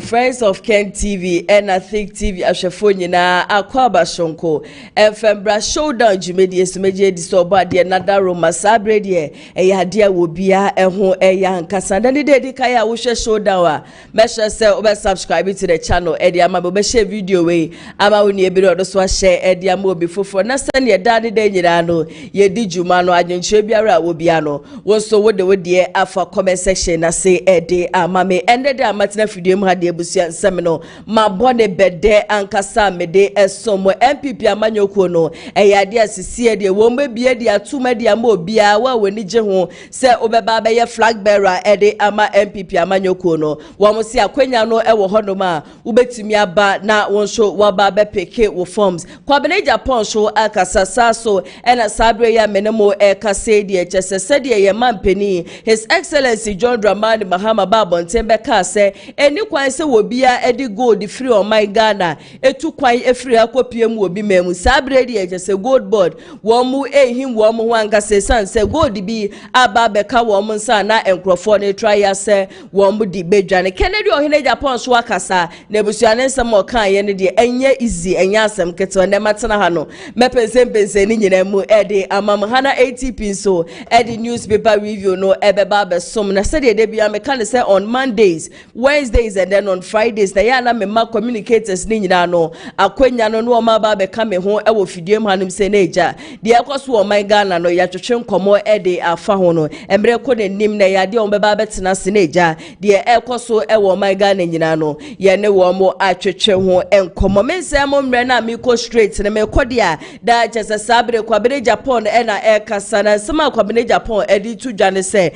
Friends of Ken TV and I think TV ashefoni na akwaba shonko enfembra showdown jumedi esumeje disoba de nadaro masabre de eya de wobia eho eya nkasanda ne de kaya wo hwe showdown a mesha se obe subscribe to the channel e de ama be share video we ama woni ebere odo so share e de ama obi fofo na sane ye da de nyira no ye di juma no adwenche biara wobia no wo so wo de afa comment section na say e de ama me ende de amatina video mu hade ebusia nsem ma bone bede ankasa mede esomo NPP amanyoko no eyade asisi de wo mbebie de atuma de ama obia wa woni je ho se obeba be ye flag bearer ede ama NPP amanyoko no wo mo si akwanya no ewo hono ma ubetimi aba na wonso waba be peke wo forms KWABENA AGYAPONG so akasa saso ena sabre ya menemo kase de chesese de ye mampeni His Excellency John Dramani Mahama Babontembe ka se eni kwan se wobia edi gold free on my Ghana etu kwan efree akopie mu obi memu sabre de chese gold board wo mu ehim wo mu wanga se san se gold bi aba beka wo mu nsa na enkrofo ne try ya se wo mu di bedwane Kennedy ohene Japan so akasa na ebusuane nsem okan ye ne de enye easy enye asem keto ne matena ha no mepense ni nyina mu ede amam hana ATP so ede newspaper review no ebeba besom na se de bia me kan say on Mondays, Wednesdays and then on Fridays na ya na me ma communicators ni nyina no akwanya no no ma ba be ka me ho ewo fidie mu hanim se na eja de ekoso o man Ghana no ya twetwe nkomo ede afa ho no emre ko ne nim na ya de o beba betena se na eja de ekoso ewo man Ghana nyina no ye ne wo mo atwetwe ho enkomo mense mo mre na me ko straight na me ko dia da chese sabre KWABENA AGYAPONG ena ekasa na sema KWABENA AGYAPONG edi tu dwane se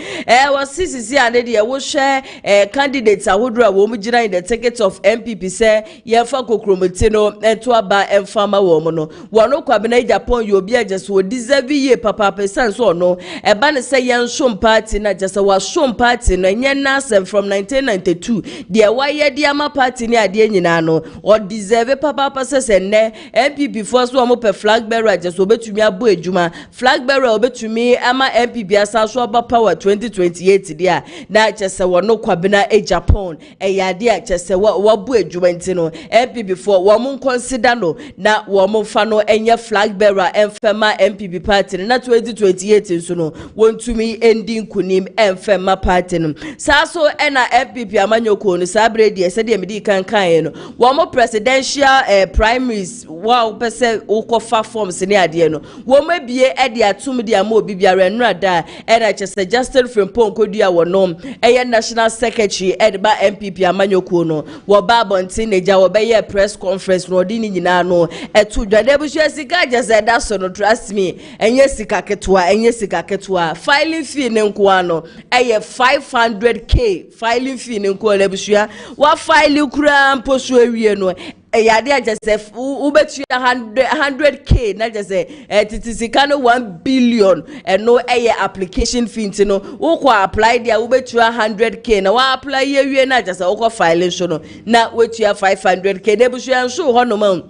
wo sisi ane de wo hwe candidates ahodro wo mu gina in the ticket of NPP se ye fa kokromoti no eto aba emfama wo mu no wono KWABENA AGYAPONG yo bia just wo deserve ye papa person so no eba ne se yen shom party na just wa shom party no yen nasem from 1992 de waye de ama party ni ade nyina no o deserve papa person se ne NPP force wo mo pe flag bearer just obetumi abo ejuma flag bearer obetumi ama NPP asaso aba power 2028 dia na chese wono KWABENA AGYAPONG eyade a chese wo bo ejuma ntino NPP for wo mo consider no na wo mo fa no enye flag bearer emfema NPP party na 2028 nso no wontumi ending kunim emfema party no saso ena NPP amanyoko no sabre de se de medi kan no wo mo presidential primaries wow pese ukofa forms ni ade no wo mabie ede atum de ama obi biara nrada ena chese Justin Frimpong kodua wo no eye national secretary edba NPP amanyoko no wo ba bontin eja wo be ye press conference no di ni nyina no etu dwade bu hwe sika jese da so no trust me enye sika ketwa filing fee ne nko ano eye 500k filing fee ne nko le bu hwe wa file kura mposo awie no eyade just ubetu 100k na just titisika no 1 billion no eye application fee no uko apply dia ubetu 100k na wa apply yewie na just uko file so no na wetu 500k debusu anso ho no ma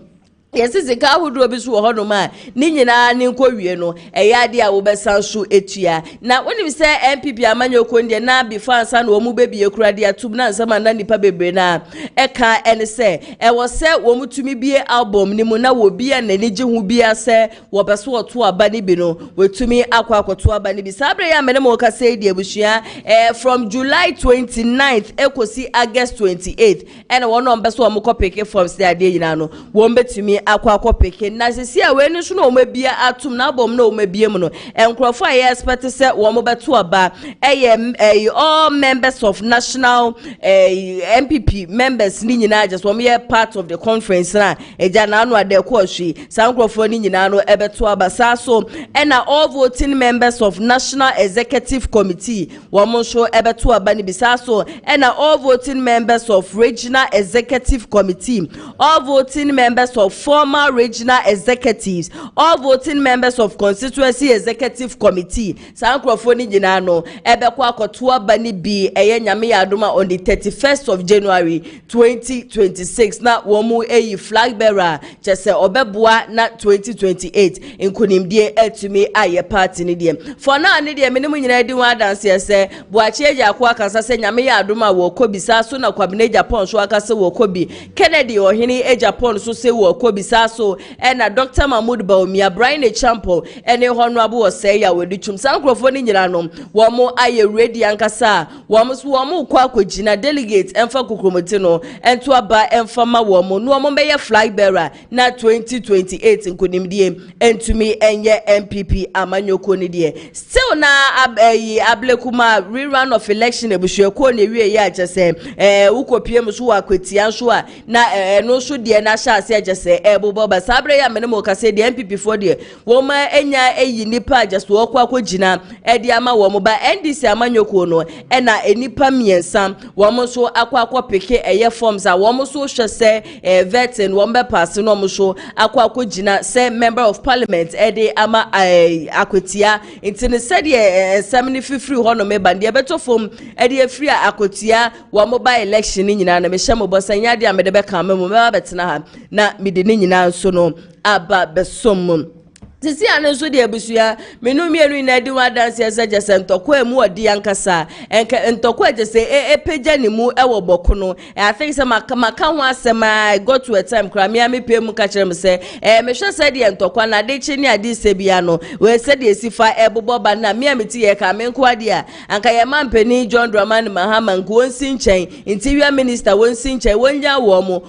yesi ka hudu bi so ho no ma ni nyina ni nkowie no eyade a wo besanso etua na wonim se NPP amanyoko ndie na before ansa na wo mu bebi ekura de atum na nsama na nipa bebre na eka ene se wo se wo mutumi bie album ni mu na wo bia na ni hu bia se wo beso oto aba ni bi no wetumi akwakoto aba ni bi sabre ya mene mo ka se die bushia from July 29th ekosi August 28th ene wo no beso wo ko pick forms de ade nyina no wo mbetumi akwa peke na sisi a we ni so na o mabia atum na bom na o mabie mu no enkrofo a ye expect se wo mo beto aba all members of national NPP members ni nyina just wo me part of the conference na eja na anu ade ko hwi sankrofo ni nyina no ebeto aba saso na all voting members of national executive committee wo mo so ebeto aba ni bisaso na all voting members of regional executive committee all voting members of former regional executives, all voting members of constituency executive committee. Sankrofoni jinano ebekwa kotua bani bi eye nyame adoma on the 31st of January 2026 na womu eyi flag bearer chese obeboa na 2028 inkunimdie etumi aye party ni die for now ni die menimu nyina di wa dance yese boachi eja akwa kansa se nyame adoma wo kobisa so na kwabene Japan so akase wo kobi Kennedy ohini e Japan so se wo kobisa so na Dr. Mahmoud Bawumia Brian Champo ene honorable ose ya wedutwum sankrofoni nyina no wo mo aye ready ankasa wo mo kwa akogina delegate emfa kokromoti no ento aba emfa ma wo mo no mo be flag bearer na 2028 nkonimdie entumi enye NPP amanyoko ni die still na ablekuma rerun of election ebusueko na wie ya agese ukopiem so akwetia so a na no so die na sha ase agese ebobo basabre ya menemo kase die NPP for die wo ma enya eyi nipa agese wo kwa akogina edi ama wo mo ba NDC amanyoko no na enipa miensa wo mo so akwa peke eye forms a wo mo so hwese vetin wo mbe pass no mo so akogina say member of parliament edi ama akwetia intine said ye 73 hono me bande beto fom edi afri akotia wo mobile election nyina na me hye mo bosanya de amede be kan me mo me betena ha na mede ni nyina so no aba besom Sisi anenso de abusua menu mienu na di wa dance yesa jese ntokwa emu odi yankasa enka ntokwa jese epeja ni mu ewo bokono I think say maka ho asema I got to a time kra me pe mu ka kire me say me hwe say de ntokwa na de chi ni ade sebia no we say de sifa ebobo ba na me ameti ye ka me nko ade a anka ye mampani John Dramani Mahama nko wonsi nchen interior minister wonsi nchen wonya wo mu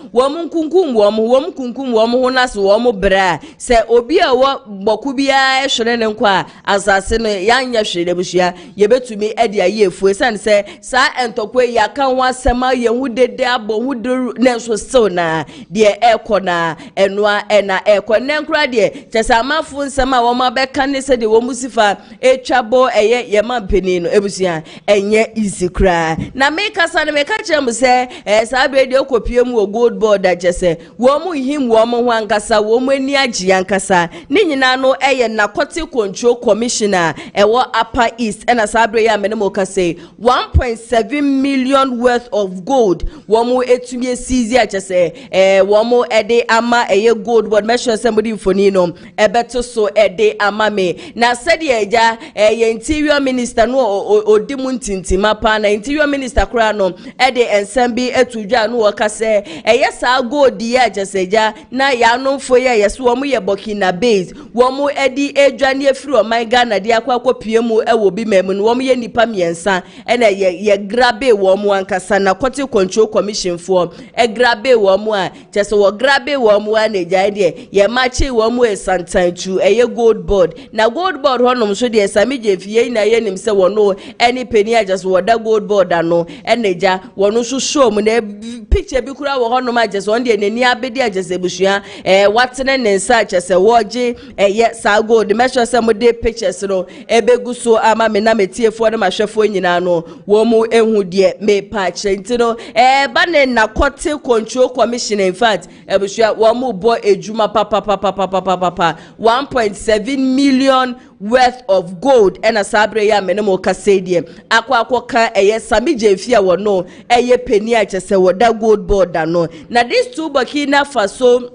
nkunkum wo mu ho naso wo mu bra say obi a wo boku bia ehwere ne nkwa asase no yanya hwere bushia yebetumi ede ayefu san se sa entokwe yaka ho asema yehu dede abo hu ne so still na de ekona enua ena ekona nkra de chesa mafu nsema wo ma beka ne se de wo musifa etwabo eye yemampeni no ebusia enye easy kra na me kasa ne me ka chem se sa be de okopie mu gold board agese wo mu him wo mu ho ankasa wo mu ani agi ankasa ne nyina no narcotic control commissioner ewo upper east and asabre ya menemo ka say 1.7 million worth of gold womo etumie seize achese womo ede ama eye gold board measure somebody foni no ebeto so ede ama me na said eja interior minister no odimu ntintima pa na interior minister kra no ede ensembi etudwa no woka say eye sa gold ya achese ja na ya no fo ye yeso womo ye Burkina base womo edi edwane efiri o man Ghana de akwa mu ewo bi memu no womo ye nipa miensa ena ye grabe womo ankasa na Court Control Commission for grabe womo a chese wo grabe womo a na gya de ye machi womo esantantu eye gold board na gold board honom so de sami je fie na ye nim se wono eni peni agese woda gold board ano ena gya wono so show mu na picture bi kura wo honom agese on de nani abedi agese busua watene ne nsa chese woje ye sa gold measure some day pictures no ebegu so ama me na metiefo na mahwefo nyina no wo mu ehu de me patch ntino ba na Court Control Commission in fact ebusua wo mu bo ejuma papa 1.7 million worth of gold and asabre ya menemo kasedie akwa eye samije fia wo no eye peni a chese wo da gold board no na these two Burkina Faso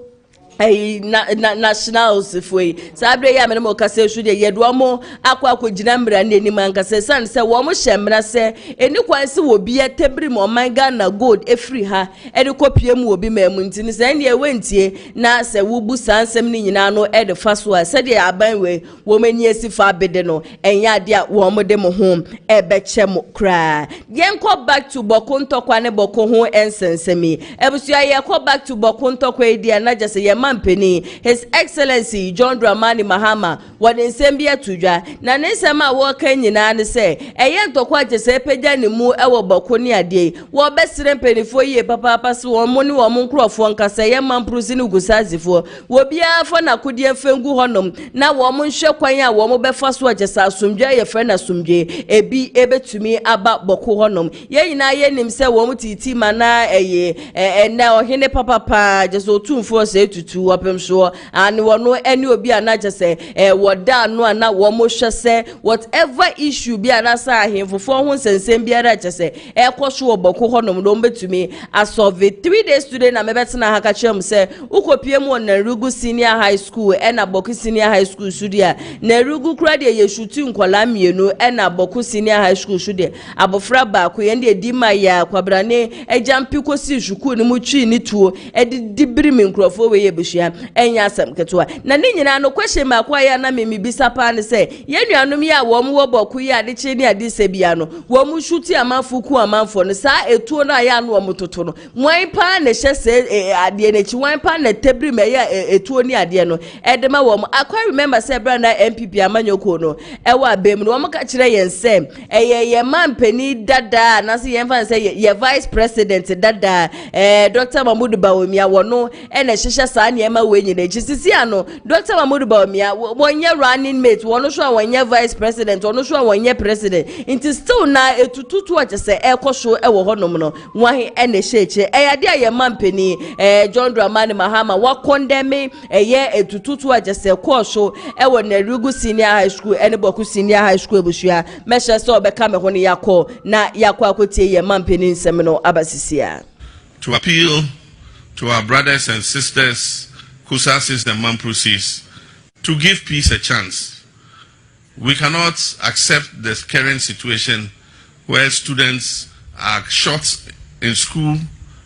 nationals foi sabre ya menemo kase shu de yedomo akwa gina mbra ne ni mankase san se wo mo hyemra se eni kwanse wo bia tebri mo man Ghana gold efri ha eni kopie mu obi mamu ntini se ne ewentie na se wo bu sansem ni nyina no e de faso a se de aban we wo mani asifa bede no enya ade a wo mo de mo ho e be che mo kra yenko back to bokontokwa ne boko ho ensensemi ebusia ye ko back to bokontokwa e dia na jase ye Mampeni, His Excellency John Dramani Mahama, what in Sembia Tuja, Nanisama walking in and say, a yet to quite a sepejani mu ewa bokonia day, what best penny for ye, papa pass one money or munkro for Kasaya Mamprusinu Gusazi for, will be a fun a could ye fengu honum, now woman shokwanya, woman be fast watches as sumja, your friend as sumje, a be able to me about boko honum. Ye na yen himself, woman tea mana a ye, and now hine papa just 2 4 say to tu wapem so and wono any obi anaje say woda no ana wo mo hwe say whatever issue bi anasa ahemfofo ho nsensem biara che say ekoso oboko honom do mbetumi asolve 3 days today na mebetena ha ka chem say ukopie mu na Rugu Senior High School ena Boku Senior High School studia na Rugu kra de ye shutu nkola mienu ena Boku Senior High School studia abofra ba ko ye de dima ya kwabrane ejampi kosi shuku ni mu twi ni tuo edibiri mi nkrofo we ye behua enya asem ketoa na ni nyina no question ma kwa ya na memi bisa pa ne say ye nuanom ya wo mu wo Boku ya de che ni ade sebia no wo mu shuti amanfo ku amanfo no sa etuo na ya no wo mutoto no wan pa ne hye se ade ne chi wan pa na tebiri me ya etuo ni ade no edema wo mu akwa remember say branda NPP amanyoko no ewa abem no wo mu ka kire yen say ye mampani dada na se yen fa say ye vice president dada Dr. Mahmoud Bawumia wono ene hyehye sa ne ma we nyina chisisi ano Dr. Mahmoud Bawumia wonye running mate wono so wonye vice president wono so wonye president it is still na etututu a se ekoso ewo honom no wahe ene hyeche eyade aye mampani John Dramani Mahama wa condemn ye etututu a se koso ewo na Rugu Senior High School ene Boku Senior High School bushua mesha so obeka me ho ne yakọ na yakọ akotie ye mampani nsem no abasisia to appeal to our brothers and sisters, Kusasis and Mamprusis, to give peace a chance. We cannot accept the current situation where students are shot in school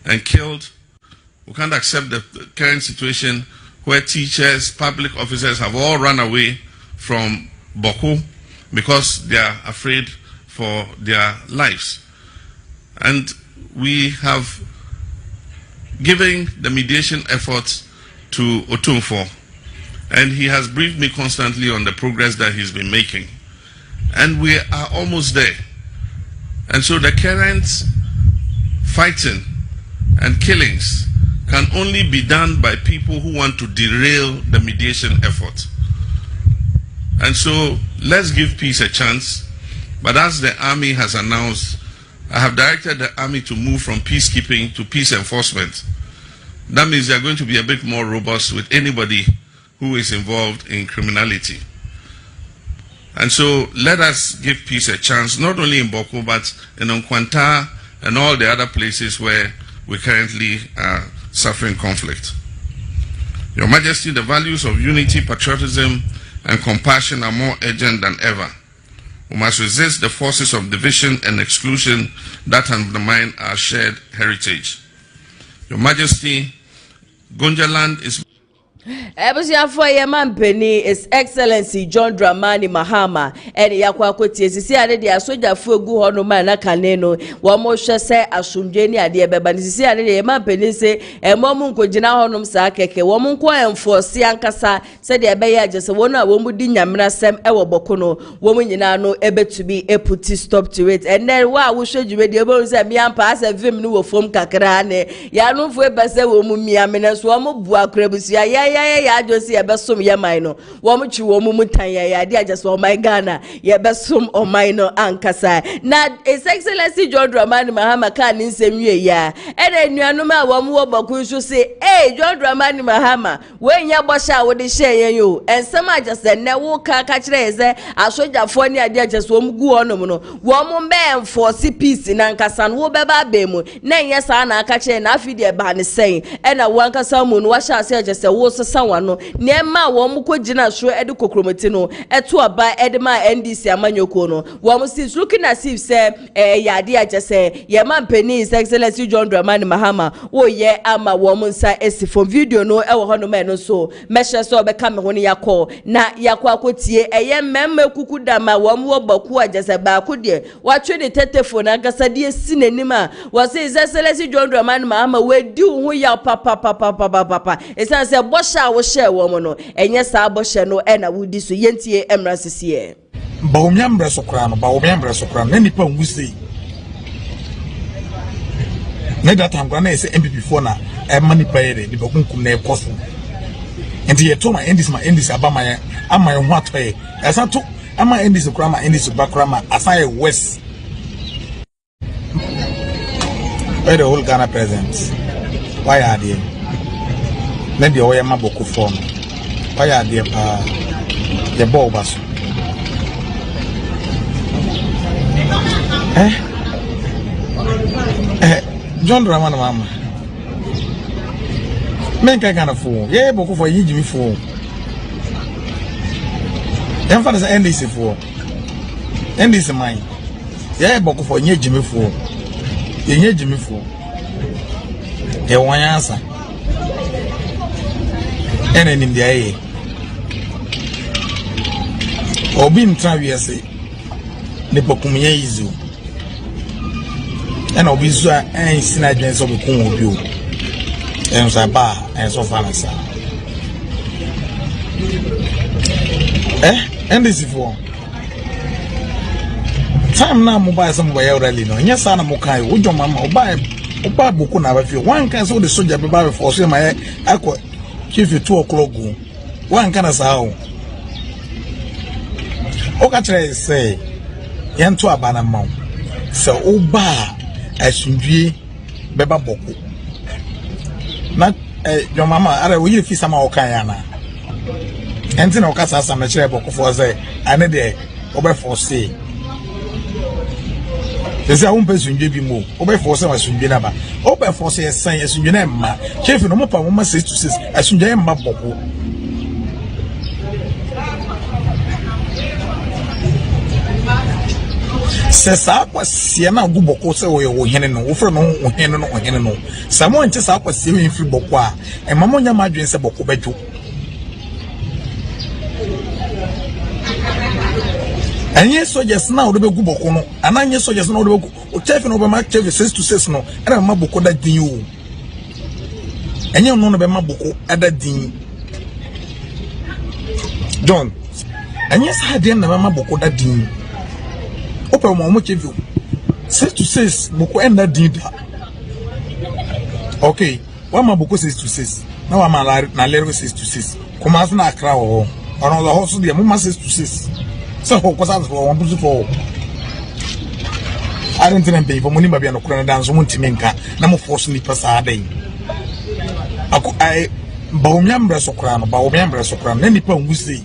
and killed. We can't accept the current situation where teachers, public officers have all run away from Boku because they are afraid for their lives. And we have giving the mediation efforts to Otumfo, and he has briefed me constantly on the progress that he's been making, and we are almost there. And so the current fighting and killings can only be done by people who want to derail the mediation effort. And so let's give peace a chance. But as the army has announced, I have directed the army to move from peacekeeping to peace enforcement. That means they are going to be a bit more robust with anybody who is involved in criminality. And so let us give peace a chance, not only in Boku, but in Nkwanta and all the other places where we currently are suffering conflict. Your Majesty, the values of unity, patriotism, and compassion are more urgent than ever. We must resist the forces of division and exclusion that undermine our shared heritage. Your Majesty, Gonjaland is Ebusiafo ye mampeni His Excellency John Dramani Mahama ene yakwa akotie sisi ade de asojafo egu ho no ma na kane no wo mo hwe se asomdwe ni ade beba ni sisi ade ye mampeni se emom nkogina ho nom sa keke wo mo nko enforce ankasa se de ebe ya je se wo no a wo mu di nyamra sem ewo Boku no wo mu nyina no ebetubi eputi stop to it and then wa wo hwe djube de ebo se mi ampa asa vim no wo fom kakra ne ya no fo ebese wo mu miamene so wo mo bu akrabusia ya josi ya besom ya maino wo mu chi wo mu mutan ya de aje so my Ghana ya besom o maino ankasa na His Excellency John Dramani Mahama kan nsem wie ya ene nuanom a wo mu wo Boku so se John Dramani Mahama we nya bosha wo de hye yen yo ensem aje se ne wo ka kire ze asojafo ni ade aje so mu gu onom no wo mu be enforce peace na ankasa no wo beba ba mu na nya sa na aka kire na afide e ba ne sen ena wo ankasa mu no wa sha se aje se wo sawano nema wo mu kogina so ede kokromoti no eto aba ede ma NDC amanyoko no wo mu si looking as if say yade aje say ye mampeni His Excellency John Dramani Mahama wo ye ama wo mu nsa esifo video no e wo ho no me no so meshe so be ka me ho ne yakọ na yakọ akotie eye mmemme kuku dama wo mu wo Boku aje say ba ko de wa twe de tetefo na gasa de esi nanim a wo say His Excellency John Dramani Mahama we di wo ya papa esan say bosha wo share wo mo no enye sa bosha no e na wudi so yentie emra sisiye Bawumia mbre sokra no Bawumia mbre sokra na nipa nwuse ne data ngwa na ese NPP fo na e manipa yere di bokunkum na ekoso enti ye to ma endis abama ye ama ye ho atoye esa to ama endis kra ma endis bakra ma asaye west where the whole Ghana present why are they na de oya maboko form oya de pa de ball baso John Ramana mama men ka kana fo ye boko for yi jimi fo en fa na NDC fo NDC mine ye boko for yi jimi fo ye jimi fo e wanyansa ene nim dia ye obi ntra wiase ne bokumye izu ena obi zu en sina dwen so bokun obi o en so ba en so fanasa NDC for time na mo ba some boy rally no nya sa na mo kai ojo mama oba boku na ba fi one kan so the soldier be ba for so my akọ chief 2 o'clock go one kan sa o ka tire say yen to abana ma so oba asundue be ba boku na your mama are we you fi sama o kan ya na enti na o ka sa sama chire boku for say ane de oba for say ese a umpe sunje bi mo obe force ma sunje na ba obe force ye san ye sunje na ma chef no mo pa mo ma 6 to 6 asunje ma boko se sa kwa sie na gu boko se wo ye wo hene no wo fre no wo hene no sa mo nche sa kwa sie we firi boko a e ma mo nya ma adwen se boko bedwo anye soldiers na odo be gu boko no ananye soldiers na odo be gu o chef no be ma chef 6 to 6 no era ma boko da din o anye no be ma boko ada din John anye sa de na ma boko da din o pe mo chef 6 to 6 boko enda din da okay wa ma boko 6 to 6 na wa ma na lero 6 to 6 kuma so na akra wo ono the house de mo ma 6 to 6 so because as for one for I don't think pay for money baby no kura dance mo ntimenka na mo force ni pesa adai ako ai bawumia mbre sokra no na nipa ngusi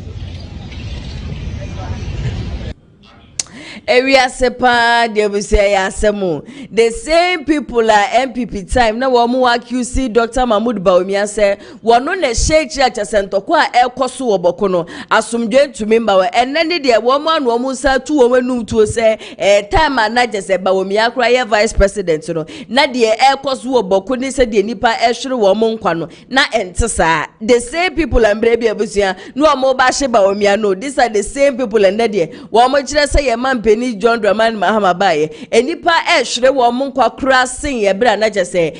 area sepa de we say asemu the same people are NPP time na wo mu accuse Dr. Mahmoud Bawumia say wono na shake ya sentoko a ekoso wo boko no asomdwe ntumi mba we enene de wo mu anu mu sa tu wo manum tu say time na jese Bawumia kra ye vice president no na de ekoso wo boko ni se de nipa ehwere wo mu nkwa no na entesa the same people ambre bia busia no wo ba hye Bawumia no these are the same people and de wo mu kire say ye man ni John Dramani Mahama baye enipa ehwere wo mo nkwa kura sin ye bra na jese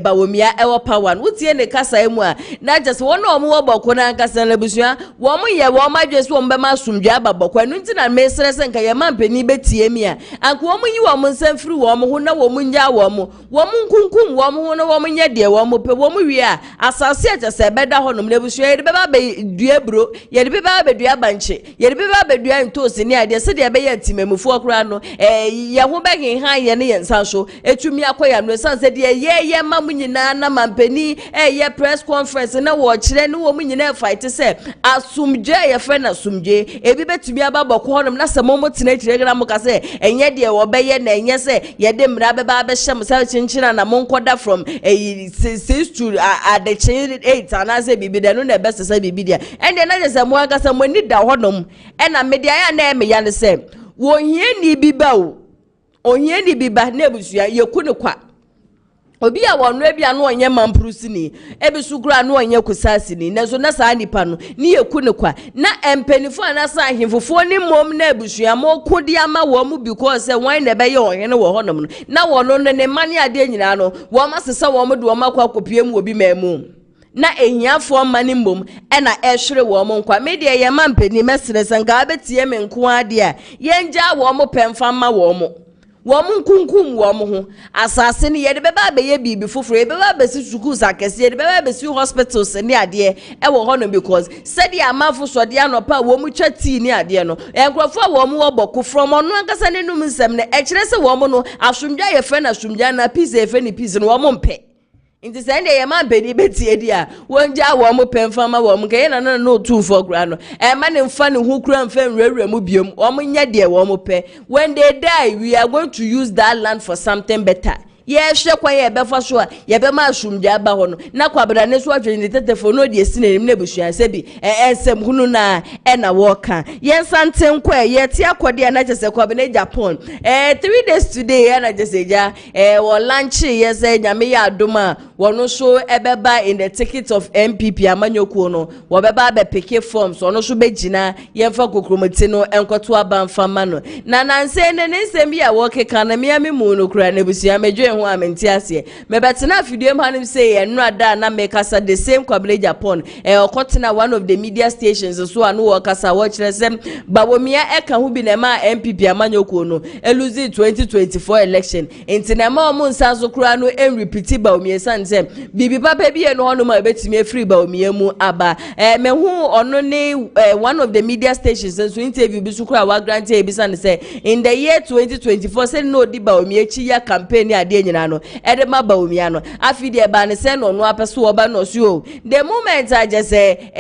Bawumia ewo power wutie ne kasa emu a na jese wo no mo wo boko na kasa na busua wo mo ye wo ma dwese wo mbema asumdwa ababoko anu nti na mesere se nka ye mampeni betie mi a anko wo mo yi wo mo nsam firi wo mo ho na wo mo nya wo mo nkunkum wo mo ho na wo mo nya de wo mo pe wo mo wi a asase a jese beda ho no na busua ye de beba be dua bro ye de beba be dua banche ye de beba be dua ntosi ne ade se de be ye timemu okra no ye ho be han ye ne yensa so etumi akoya no sanse de ye mamu nyina na mampeni ye press conference na wo kire ne wo nyina fight se asumje ye fe na asumje ebi betumi ababoko honom na se momo tena kire gra mo ka se enye de wo be ye na enye se ye de mra be ba be hyem se chinchina na monkoda from 6 to the chain 8 anase bibi de no na best se bibi dia ende na je se mo aka se mo ni da honom e na media ya na me ya ne se ohie ni biba o ohie ni biba na ebusua yekune kwa obi a wonu ebia no onye mamprusini ebisukura no onye kusasini nazo na saa nipa no ni yekune kwa na empenifo anasa ahimfofo ni mom na ebusua mo kodi ama wo mu because wan na be ye ohene wo honom no na wono ne mane ade nyina no wo masesa wo mo de wo makwa kopiem obi mamu na ehiafo mani mbom e na ehwere wo mo nkwa media ye mampeni mesere sanka abetie me nko ade a yenja wo mo pemfa ma wo mo nkunkum wo mo ho asase ne ye de beba be ye bibi foforo ye beba be si schools akese ye de beba be si hospitals ne ade e wo ho no because said ya amafo so de anopa wo mu twati ni ade no enkrofo wo mo wo boko from ono ankasa ne num nsem ne e kire se wo mo no asumdwa ye fe na asumdwa na peace ye fe ni peace no wo mo mpe Inti sende ye man pedi beti edia wonja wo mo pemfama wo mo ke na no 2 gra no e ma ne mfa ne hu kura mfa nwrewre mu biom wo mo nya de wo mo pe when they die we are going to use that land for something better. Yes, kwa ye befa so ye be ma asumdwa ba ho no na kwabra ne so atwe ne tetefo no de esinem na busua se bi ensem hunu na e na wo ka ye santen kwa ye ti akode na jese KWABENA Japan 3 days today na jese ja wo lunch ye se nyame ya adoma wono so ebeba in the ticket of NPP amanyoku no wo beba be pick forms wono so begina ye mfa kokromoti no enkoto abanfama no na nanse ne nsem ya wo keka na me mu no kura na busua medwe amentiase mebetena afidie mhanim say enrada na mekasa the same KWABENA Japan okotena one of the media stations so anu wakasa watchere sem bawumia eka hu bi na ma NPP amanyoko no eluzi 2024 election entina ma omo nsanso kura no repeat bawumia sanse bibi papa bi eno hono ma betimi afiri bawumia mu aba mehu ono ne one of the media stations so interview bi sukura wa grant e bi san say in the year 2024 say no di bawumia chi ya campaign ade no edema bawumia no afide ba ne se no no apeso oba no so the moment I just say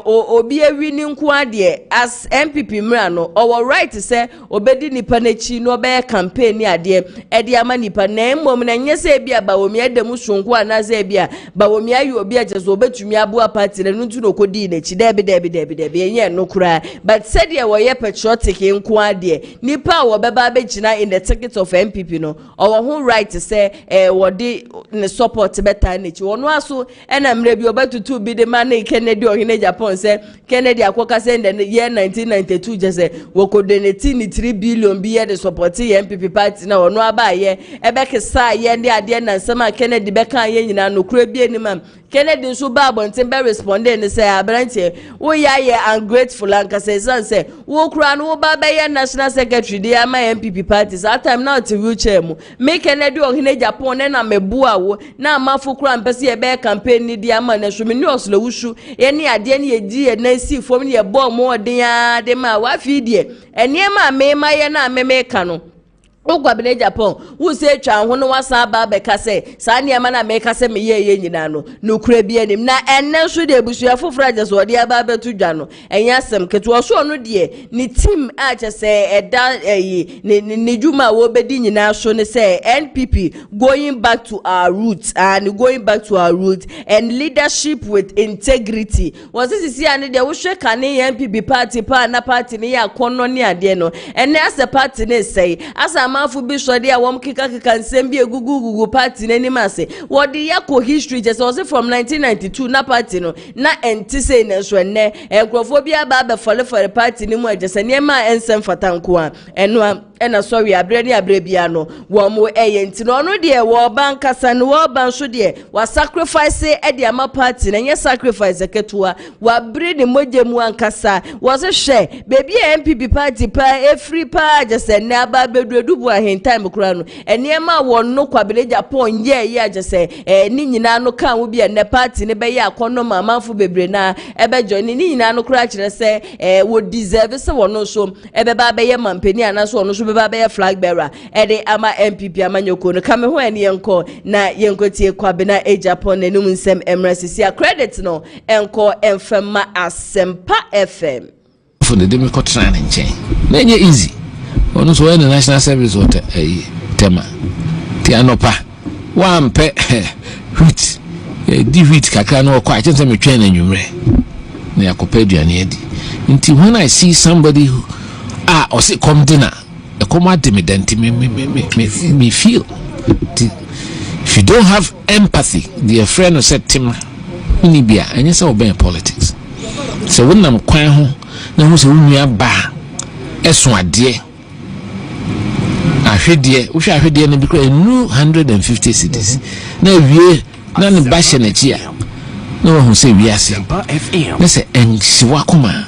obi awini nko ade as NPP mra no our right say obedi nipa na chi no be campaign ade ede ama nipa na mmom na nyese bia bawumia dem sonko anaze bia bawumia yi obi ajeso obetumi aboa party na ntu no kodi na chi debe enye no kura but said ye wo ye patriotic nko ade nipa wo beba begina in the ticket of NPP no our whole right to say wodi ne support better na chi wono aso na mre bi obetutu bi de man Kennedy ohine Japan say Kennedy akoka say in the year 1992 just say we could donate 3 billion bi the support NPP party na wono aba ye ebekesa ye ndi ade na nsema Kennedy beka ye nyina no kura bi enima Kennedy nso ba abonten be respond and say abrantie wo ya ye ungrateful anka say wo kura no ba be ye national secretary dey ama NPP parties that time now to wheelchair mu make Kennedy ohine Japan na mebua wo na amafo kura mpese ye be campaign ni dey ama na so me news le wushu ye ni ade ni ye di ye na si fom ni ye bo mo odin ya de ma wa fi die eniema me ma ye na me ka no KWABENA Japan who say twa ho no wasa ba be ka say sa ne ma na me ka say me ye nyina no kura bi anim na enne so de busua fofora je so de aba betu dwa no enya asem keto so no de ni team a che say eda ni juma wo bedi nyina so ne say NPP going back to our roots and leadership with integrity was this see and de wo hwe kan NPP party pa na party ne ya kono ne ade no enne as a party ne say as mafu bi shodi a wom kika nsem bi egugu party n'anim ase wodi yakọ history just was from 1992 na party no na enti say na so enne enkrofo bi aba for party ni mu agese ne ma ensem fatanko a eno ena sorry abre bia no wo mo enti no no de wo ban kasa no wo ban so de wa sacrifice e de ama party na nye sacrifice ketua wa bre ne mogemu ankasa wo se hwe baby NPP party pa free pa agese ne aba bedredu ahen time kura no eniema wonno KWABENA Japan ye agese ni nyina no kan wo bia ne party ne be ya akono mamanfo bebre na ebe join ni nyina no kura kire se wo deserve se wonno so ebe ba be ye mampani anaso wonno so be ba be flag bearer ede ama NPP amanyoko no kame ho ene yenko na yenkotie KWABENA Japan nenum nsem emrasisi a credit no enko emfema Asempa FM for the democratic nchen na enye easy ono so when the national service water tema ti anopa wampe wheat di wheat kakra no kwa chense metwe na nwumre na yakopa aduane adi nti when I see somebody who or say come dinner e come adimidenti me feel if you don't have empathy the friend who said tim ni bia enye say oben politics so when am kwan ho na ho se wunua ba eso ade ahwedie wo hwa ahwedie no bi kra new 150 cities na wie na ne ba hye na chi a na wo say wi ase na say ensiwa kuma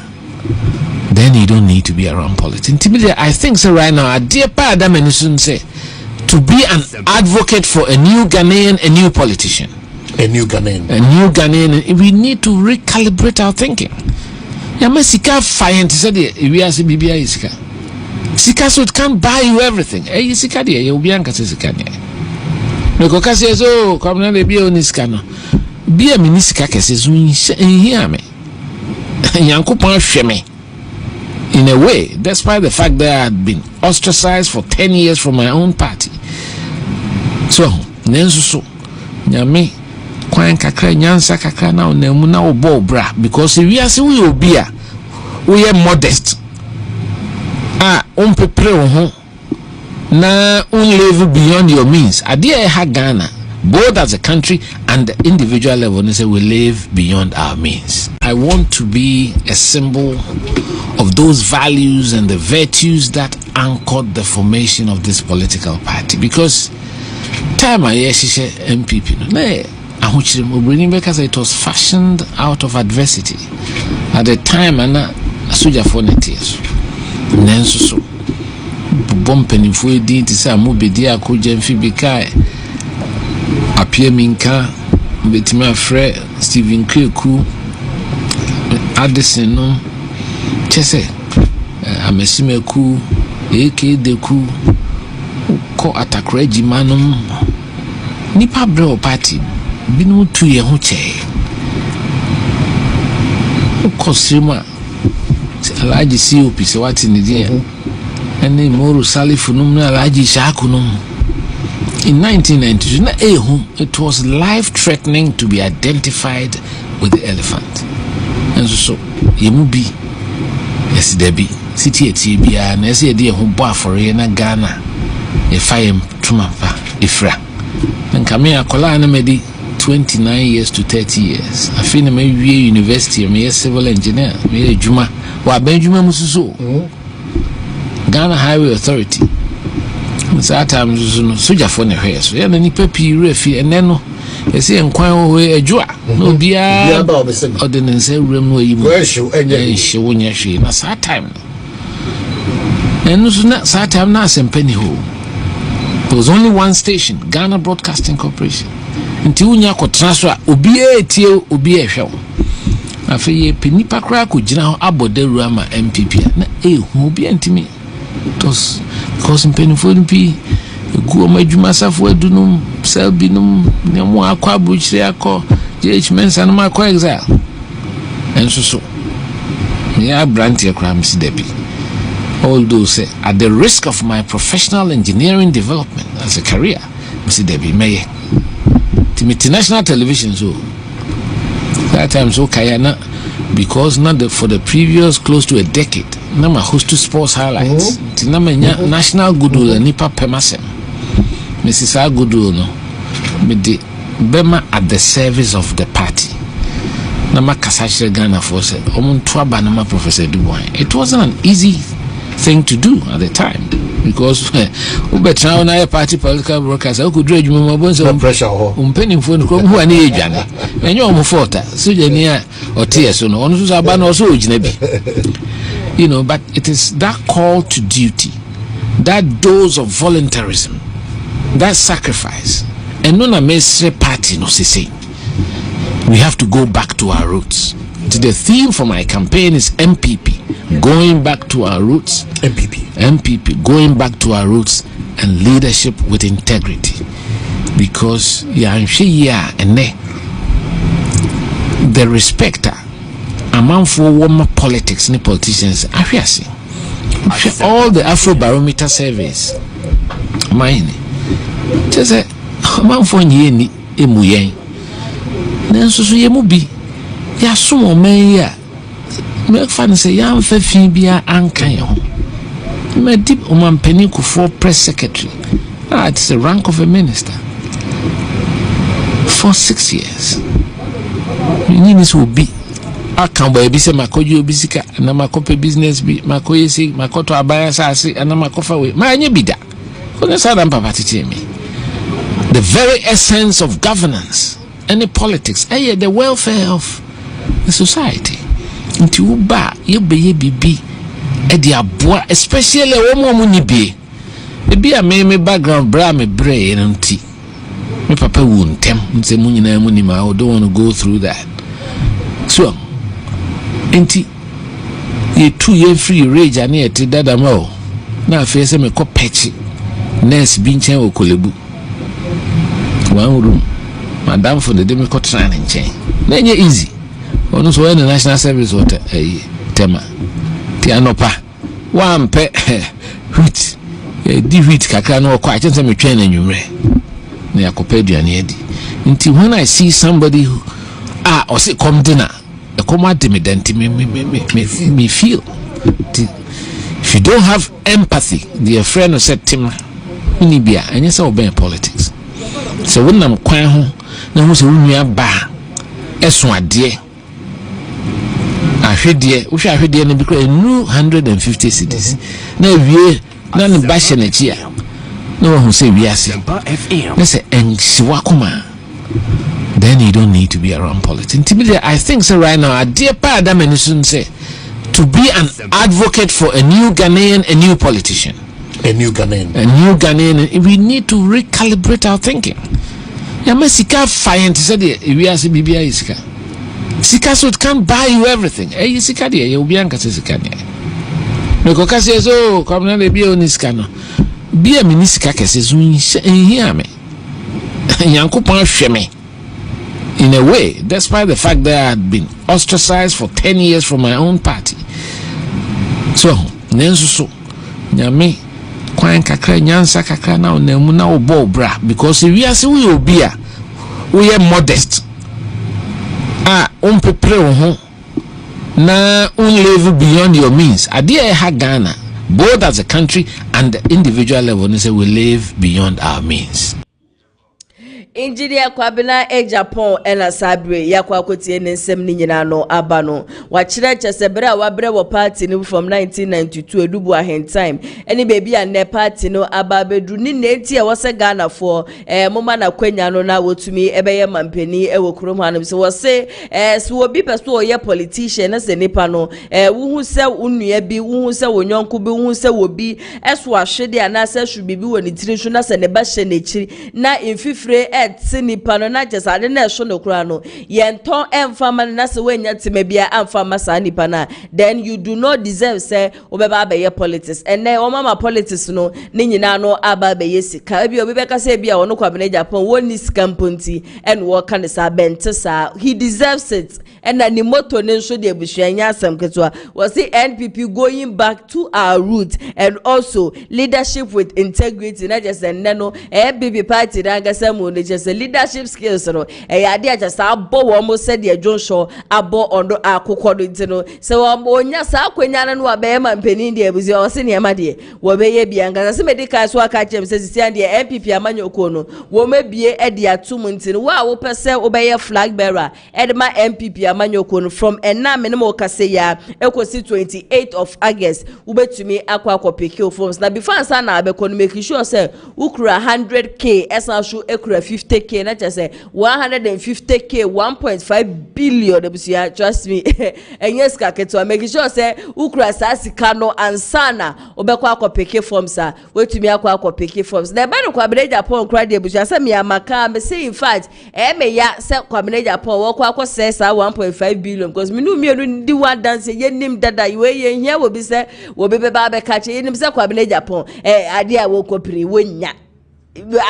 then you don't need to be around politics. I think so right now a dear pa Adam and say to be an advocate for a new Ghanaian, a new politician, a new Ghanaian, we need to recalibrate our thinking. Yamasika find said we are Bibia Isika. Sika so it can't buy you everything. Sika you'll be anka sika. Because kasi so come na be oniska no. Be a minisika kese so hear me. Yankopon hwe me. In a way, despite the fact that I had been ostracized for 10 years from my own party. So, nenso so nyame kwan kakra nyansa kakra na onemu na obo bra because we are we obia we are modest. Prepare ho na live beyond your means. Adia ha Ghana, both as a country and the individual level, they say we live beyond our means. I want to be a symbol of those values and the virtues that anchored the formation of this political party. Because time I hear NPP, because it was fashioned out of adversity. At the time, I soldier for neties. Nenso bumping for a deed to say, Mubidia could Jemfi appear minka, bet my friend Stephen Kirku, Addison, no, Chese, Amesime ku, AK de ku, ko attack regimanum, Nipa bro party, binu 2 year hoche, Cosima, Alaji COP, so what's in the dear. And then Moro Salifunum, Alaji Shakunum. In 1992, it was life-threatening to be identified with the elephant. And so, Yemubi, yes, Debbie, City Etibia, and as a dear who bought for Ghana, a fire Tumapa, Ifra. And Kamea Kolana Medi, 29 years to 30 years. I feel maybe university, I'm a civil engineer, me Juma, wa Benjamin Mususu. Ghana Highway Authority. At times, soldier for the hair. So, and any peppy refi, and then they say, and quite away a joa. No beer, ordinance, room where you were show and show when you're shame. That's our time. And no, not our time, not some penny hole. There was only one station, Ghana Broadcasting Corporation. Until you could transfer, Ubia Tio, Ubia show. I feel Penipa crack with General Abode Rama NPP. Who be anti me? It was because in Penifonipi, go Majumasa for Dunum, Selbinum, Nemo Aqua Buchriaco, JH Mens and Marco Exile. And so, yeah, Brantia Crams Debbie. Although, say, at the risk of my professional engineering development as a career, Mr. Debbie May, to national television, so that time so Kayana, because not for the previous close to a decade. Nama host to sports highlights. Tinama national goodwill and nipa pemasem. Mrs. Goodwill no. Me de bema at the service of the party. Nama kasachre Ghana for say omuntwaba nama Professor Dubois. It wasn't an easy thing to do at the time because ubetra na party political broadcast I could do adwuma bonso pressure ho umpeni phone ko hu ani edwane enye omufota so jenia otie so no ono so aba no so ogina bi. You know, but it is that call to duty, that dose of voluntarism, that sacrifice. And no na mesre party no say. We have to go back to our roots. The theme for my campaign is MPP, going back to our roots. MPP, going back to our roots and leadership with integrity. Because the respecter among for woman politics and politicians, all the Afro Barometer surveys, mine, just a man for ye emuyen. Then so ye mubi, ya sumo me ya. Make fun say yam fe fibia ankan. Me deep oman peniku for press secretary. It's the rank of a minister for 6 years. This will be. I can't buy a my cojo bisika and my copy business be my coyesi, my coto abaya sasi, and my coffee way. My bida. The very essence of governance, any politics, the welfare of the society. Into ba, you be, especially a woman be. Be a me background, bra me brain and tea. My papa won't tempt say munina munima. I don't want to go through that. So, enti ye 2 year free rage and yet dada mo na face me ko pechi nurse bi nchen okolebu one room madam for the demi ko try and chain na enye easy onu so when national service what tema ti anopa one pe wheat di wheat kakra no kwa chense me twen anwumre na yakopa aduane adi nti when I see somebody who or say come dinner the come adimidenti me feel if you don't have empathy the friend who said Tim unibia and you say obey politics so when am kwan ho na ho se wunua ba eso ade ahwede wo hwa ahwede na bi kra new 150 cities na wie na ne ba hye na chi a na wo se wi ase na se ensiwa kuma then you don't need to be around politics. I think so right now, dear Padam and say to be an advocate for a new Ghanaian, a new politician. A new Ghanaian. A new Ghanaian. We need to recalibrate our thinking. Yamesika fine to say we are Bibia Isika. Sika so it can't buy you everything. Eh, Isika dear, you'll be Anka Sika. Because says, oh, come on, be on Iskano. Be a minisika cases in here me. Yankupa Sheme. In a way, despite the fact that I had been ostracized for 10 years from my own party. So, Nenso, Nyame, Kwan Kakra, Nyansa Kakra, now Nemuna Obo Bra, because if we are so we will be we are modest. Prepare na live beyond your means. Adia Ghana, both as a country and the individual level, we live beyond our means. Engineer KWABENA AGYAPONG ena sabre yakwa akotie ne nsem ni nyina no abano wachire chesebere a wabre wo party ni from 1992 edubu ahentime eni baby an party no ababedu ni neti e wose Ghana for moma na kwanya no na wotumi ebeye mampeni ewo krom hanum se wose so obi peso oye politician na se nipa no wuhu se unua bi wuhu se wonyonko bi wuhu se wobi eso ahwede anase hwebibi woni tiri na se ne ba hye n'echiri na infifre nipa no na jesa de na ehwo no kura no yenton emfama na se wenya timebia amfama sa nipa na then you do not deserve say obeba abaye politics and o mama politics no ni nyina no aba abaye sika bi obi beka say bia wono KWABENA AGYAPONG woni sika mponti and wo kan sa bente sa he deserves it and ni moto ne nso de abusuanya asem ketwa was the NPP going back to our root and also leadership with integrity na just no BB party na gasa mu ne just leadership skills no ade just abo wo mo said the John Shaw abo ondo akokodo ntino se wo onya sa kwanya no abaye mampeni de abuzi o se ne ma de wo beye bia ngasa se medical so aka chem se sisi de NPP amanyoko no wo mabie e de atum ntino wo a wo pese wo beye flag bearer e de ma NPP amanyoko no from ename no mo kase ya ekosi 28th of August wo betumi akwa pick forms na before answer na abeko no make sure say ukura 100k esa shu ekura 50k na say 150k 1.5 billion ebusia trust me enyes ka keto make sure say ukura sasika no ansana obekwa akopeke forms a wetumi akwa pick forms na ba no KWABENA AGYAPONG kra de ebusia say me amaka me say in fact me ya say KWABENA AGYAPONG wo kwa say 1.5 billion because me no mienu di one dance yenim dada we ye hia wo bi say wo be ba be ka che yenim say KWABENA AGYAPONG ade a wo kopiri wonya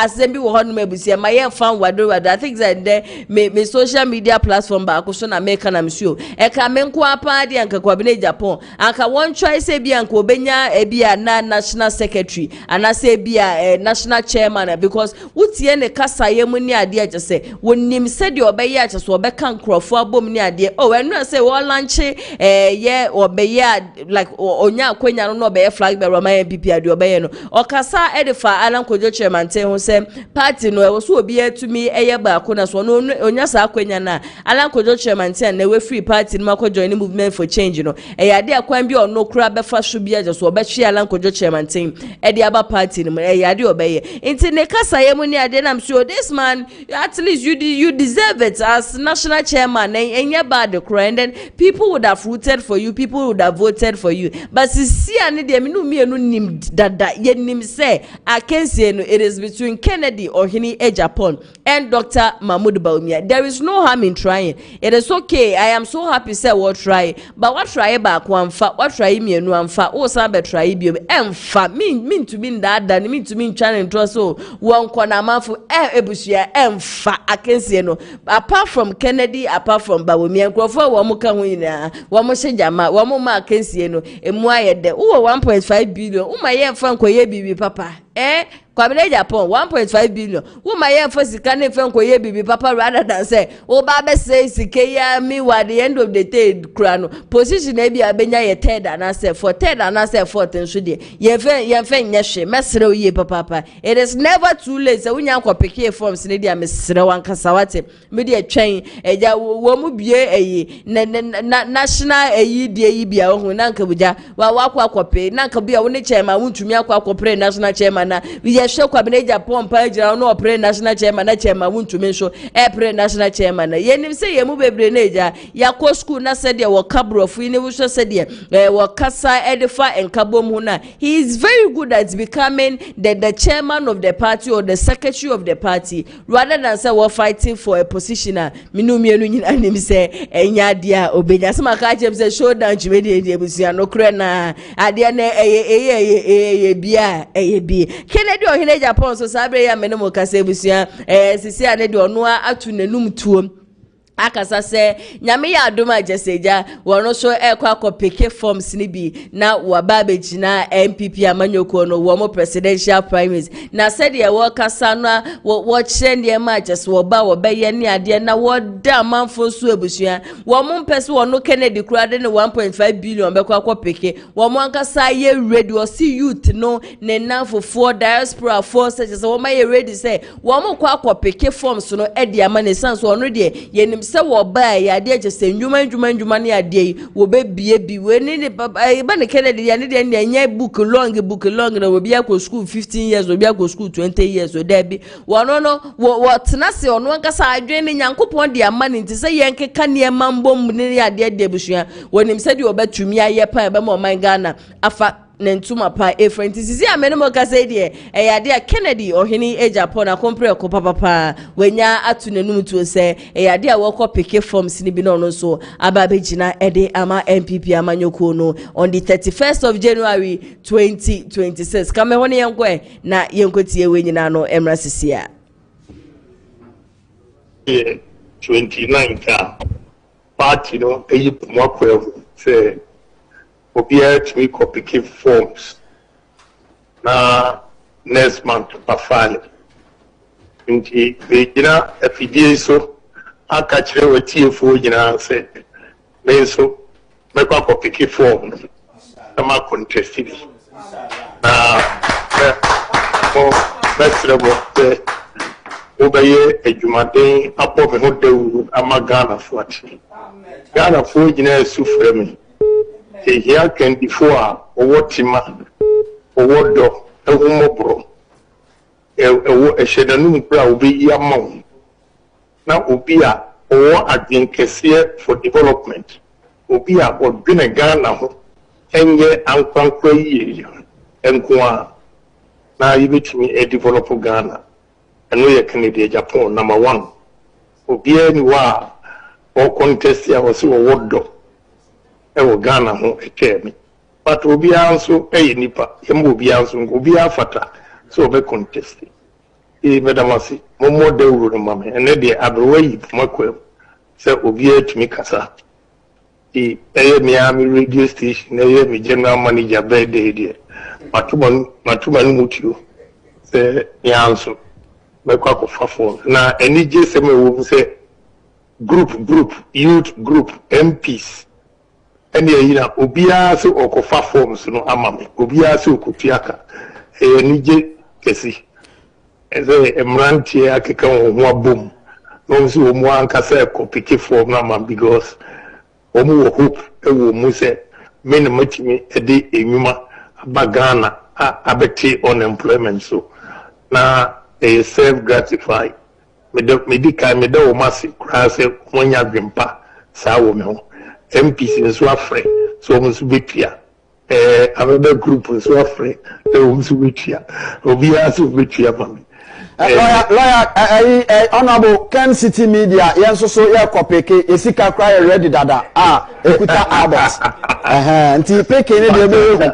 assembly wo honu mebusia ma ye fan wado I think that me social media platform ba ko so na make na msuo e ka me nko apa de anka KWABENA AGYAPONG anka one choice e bi anka obenya e bi na national secretary ana se bi national chairman because wutie ne kasa ye mu ni ade aje se wonim se de obeye aje so obeka nkrofo abom ni ade oh enu se wo launch ye obeye like onya akwanya no obeye flag bearer ma NPP ade obeye no okasa edifa Alan Kojo chairman who say party no was so be to me ba ko na so no onya sa akwanya na Alan Kojo chairman ten na we free party no ko join movement for change no ade akwan bi ono kura be fa so bia so be hwe Alan Kojo chairman ten ade aba party no ade obeye inti ne kasa ye mu ni ade na so this man at least you deserve it as national chairman enya bad kura and then people would have rooted for you, people would have voted for you, but see ani de me no nim dada ye nim say I can say no it is is between Kennedy Ohini Ejapon and Dr. Mahmoud Bawumia. There is no harm in trying. It is okay. I am so happy say what try. But what try back one fa, what try me and one fa, or sabe try be fa mean to mean that mean to mean channel trust so one corner man for ebusia fa I can say no. Apart from Kennedy, apart from Bawumia, Crawford, one more can one more jama, one more man can say no, a more de 1.5 billion. Oh my young friend, bibi papa. KWABENA AGYAPONG 1.5 billion. Who my young first can friend bibi papa rather than say, oh Baba says Sikaya me at the end of the day crown position maybe a benya ye third and I say for third and I say fourth and should ye fen yeshe mesro ye papa. It is never too late. So when you pick forms in India, Miss Rawan Kasawate, media train, a womu be a national a de be a Nanka Buja, while Wakwape, Nanka be a only chairman, won't to me a national chairman. We show KWABENA AGYAPONG page no pre national chairman won't to mention pre national chairman. Yenim say ye move breneja ya ko school na said ya wakabro fu ni wo said ye wakasa edifa and kabomuna. He is very good at becoming the chairman of the party or the secretary of the party rather than say we're fighting for a position. Minu mienu nyina nim say enya dia obenya sama ka jem say showdown jimedi e busia no kre na ade na bia bi Kennedy Ohini Ejapon so sabre ya menemo kase busia sisi ane de ono atu nanum tuom akasa se nyame ya adoma jeseja wono so ekwa akopeke forms ni bi na wababa gina NPP amanyoko no wo mo presidential primaries na said ye wo kasa no wo chende matches wo ba wo be ye ne ade na wo da manfo so abusua wo mo mpese wono Kennedy kura de ne 1.5 billion be kwa akopeke wo mo ankasa ye ready wo see youth no ne nanfo for diaspora forces wo ma ye ready say wo mo kwa akopeke forms no e de amane sense wono de ye nim se wo ba ya de je ndwuma ne ade wo be bie bi we ni ba ne Kennedy ya ne de nya book long na wo bia ko school 15 years wo bia ko school 20 years o da bi wono no wo tena se ono nkasa adwen ne nyankopon de amane nti se ye nkeka ne mambom ne ade de busua wonim se de obetumi aye pa be mo man Ghana afa Nentuma pa friend sisi amenemo kase de eyade a Kennedy Ohini Ejapon na compare ko papa wenya atu nenum tuo se eyade a woko pick forms ni bi no no so ababegina ede ama NPP amanyoko no on the 31st of January 2026 kame hone yenkwe na yenkotie wenyina no emra sisia 29 ka party no eyi pomakwa say Obia to make copy forms na next month pafale nti begina afidie so aka kire watiefo gina se menso mekwa copy forms ama contest na mo mesrebo obeye adwumaden apo me ho dawu ama Ghana fuati Ghana fo gina sufre me here can before or what tima or what do a woman a shadanu will be your mom. Now, Obia or at the Incasia for development. Obia or been a Ghana and ye and and Kwa. Now you meet me a developer Ghana and we are Canadian Japan number 1. Obia ni wa or contest ya was so what do. Ewo Ghana ho ekemi but obi anso nipa yemo obi anso obi afata so be contest medamasi momo de wuro no mame ene de abrewayi pomakwam se obi atumi kasa mi radio station mi general manager be de matuma no mutio se yanso be kwa ko fafo na eni je se me wo se group youth group MPs ene yina obia se okofa forms no amame obia se okutiaka nije kesi eze emrantie akeka ho abom no nso omu ankasa ekopiki form na man because omu wo hope ewo mu se men matimi ede enwuma abagana abeti unemployment so na self gratify medical o masi krase wonya gwempa sa wo me ho MPs nso afre so mso betia another group nso afre so mso betia obi aso betia mami lawyer honorable Ken City Media yenso so ye kopeke esika cry ready dada ekuta Albert nti peke ne de be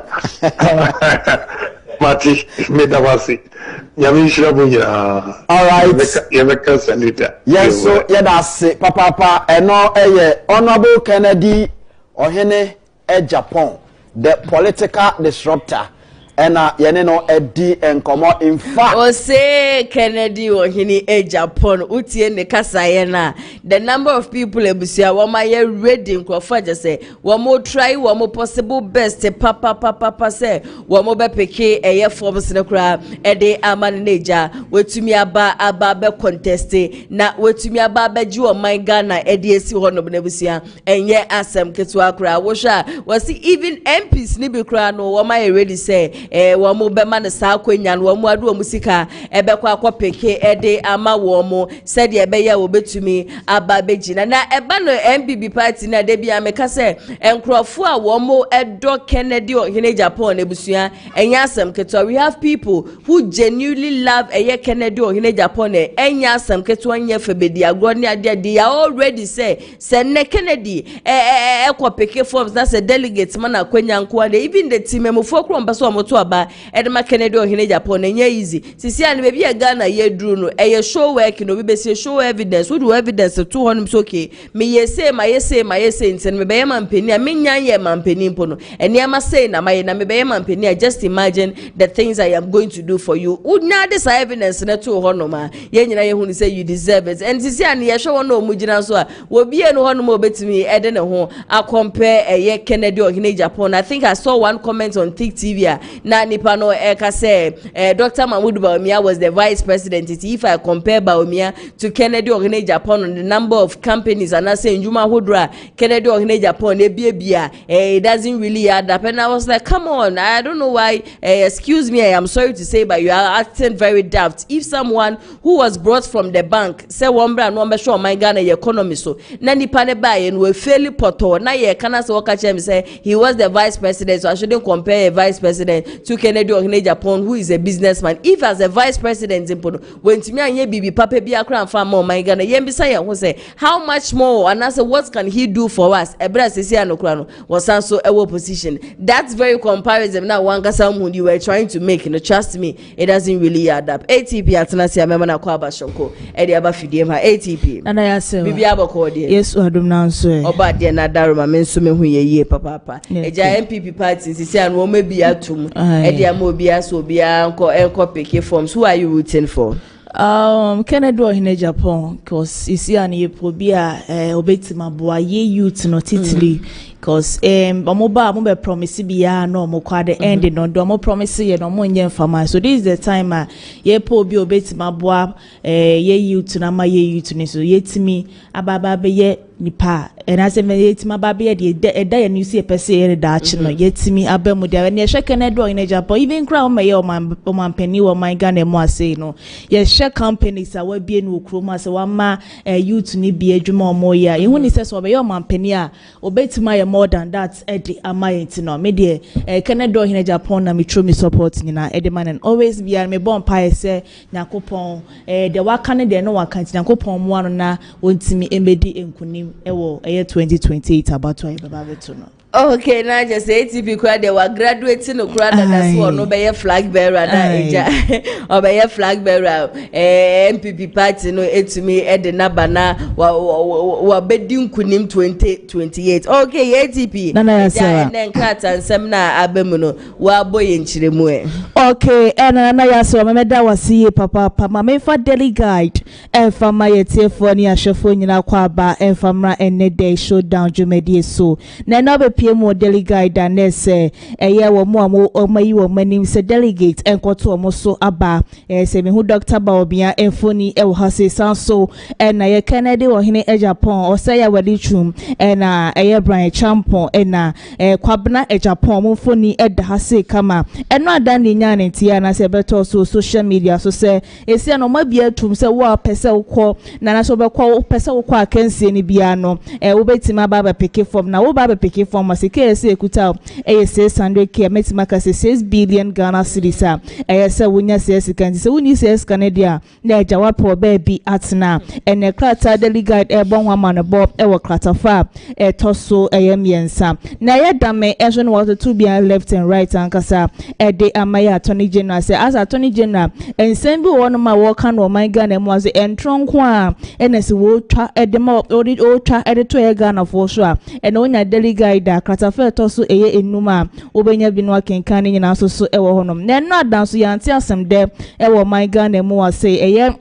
Mati medawasi nyame shira bunya all right yemeka sanita yes so ye da se papa eno eye honorable Kennedy ohene Japan the political disruptor and yene no edi enkomo in fact o say Kennedy ohini Japan utie ne kasaye na the number of people ebusia woma ye ready nkrofa je say womo try womo possible best papa say womo be peke eye forms ne kra ede amane neja wetumi aba be contest na wetumi aba ji o man Ghana ede esi ho no bebusia enye asem ketwa kra wo sha was even MPs ni be kra no woma ye ready say womo be man sa kwanya no womo adu omusika ebekwa akopeke ede ama womo said ye be ya obetumi aba begina na eba no NPP party na de bia meka se enkrofo a womo edo Kennedy ohene Japan ebusua enya asem keto we have people who genuinely love eye Kennedy ohene Japan enya asem keto anya febedi agro ne ade they are already say ne Kennedy ekopeke forms na say delegate man akwanya nko even the team emofo kro mbaso omoto aba edema Kennedy ohene Japan enye easy sisi an be bia Ghana ye duru no eye show work no be say show evidence we do evidence to honum so okay me ye say my say nsen me be mampeni a menya ye mampeni mpo no ene ama say na my na me be mampeni just imagine the things I am going to do for you unya this evidence na to honum a ye nyina ye hu say you deserve it and sisi an ye show no omugina so a wo bie no honum obetimi ede ne ho a compare eye Kennedy ohene Japan. I think I saw one comment on TikTok na nipa no eka say Dr. Mahmoud Bawumia was the vice president. If I compare Bawumia to Kennedy ohene Japan on the number of companies and I say Njuma Hodra Kennedy ohene Japan it doesn't really add up and I was like come on I don't know why excuse me I am sorry to say but you are acting very daft. If someone who was brought from the bank say one brand one show my Ghana economy so na nipa ne buy and we fairly poto na ye kana say waka chem say he was the vice president so I shouldn't compare a vice president to Kennedy ohene Japan who is a businessman. If as a vice president when to me anye bibi papa bi akra mfa ma my Ghana yem bisa ye ho say how much more and I say what can he do for us ebra sesi anokra no was also a position that's very comparison now one kasa mu you were trying to make trust me it doesn't really add up. ATP atenasi amema na kwa bashonko e de aba fidie ma ATP na ya se bibi abako de yes adum na nso e oba de na daruma me nso me hu ye papa eja NPP party sisi an wo mabi atum e de am obi aso obi enko pick forms. Who are you rooting for? Kennedy ohene Japan cause isi an ye probia obetima boa ye youth no titly cause omo be promise bia no omo kwa the end no do omo promise ye no omo nye mfama so this is the time ye po obi obetima boa ye youth na ma ye youth ni so yetimi ababa be ye nipa and as a yetima baby eda ye nusi pese ye da achi no yetimi abemu dia na ye hwe Kennedy ohene Japan even crown me ye o man penny o man Ghana mo ase no ye hwe companies a wa bie no kroma se wa ma youth ni bie adwuma omo ya ye hu ni se so be ye o man penny a obetima ye more than that edi amayenti no me de Kennedy ohene Japan na me tro me support ni na edi man and always bia me bon pa se nyakopon de waka ne de no waka nyakopon mo ano na wontimi emedi enkuni ewo 2028 about to baba beto no. Okay, now just ATP crowd they were graduating no crowd that's one no be flag bearer na eja or be flag bearer NPP party no etumi e de na bana wa bedi nkunim 2028. Okay, ATP na nkata nsem na abemu no wa boye nchiremu e. Okay, na ya so memeda wasi papa mama fa daily guide fa mayete fo ni ahwefo nyina kwa aba fa mra ene day showdown jumedie so na na be mo delegate and say eye wo mo omayi wo manim se delegate enkoto omo so aba se me hu Dr. Bawumia enfoni e wo hase sanso na ye Kennedy ohene Japan o say ya wadi chum na eye Brian Champon na kwabena Japan mo mfoni e da hase kama eno adan ni nya ne tia na se beto so social media so say esi no mabia tum se wo pese wo na so be kwa pese wo kwa akansie ni bia no wo betima baba pick form na wo baba pick form se KSA ekuta 600k metima ka 6 billion Ghana cedis a se wonya sika nti se woni sika ne dia na ejawa po ba bi atena ene krata daily guide bon Homanebo wo kratafa toso miensa na ye dame enso no what to be left and right ankasa de amaya attorney general say as attorney general ensem bi wo no ma wo ka no man Ghana mu as entronko a enese wo twa de ma o twa de to ye Ghana for so a ene onya daily guide kratafa toso enuma obenya bi no akenkan ni nyina so wo honom na no adan so yanti asem de wo man Ghana mu a say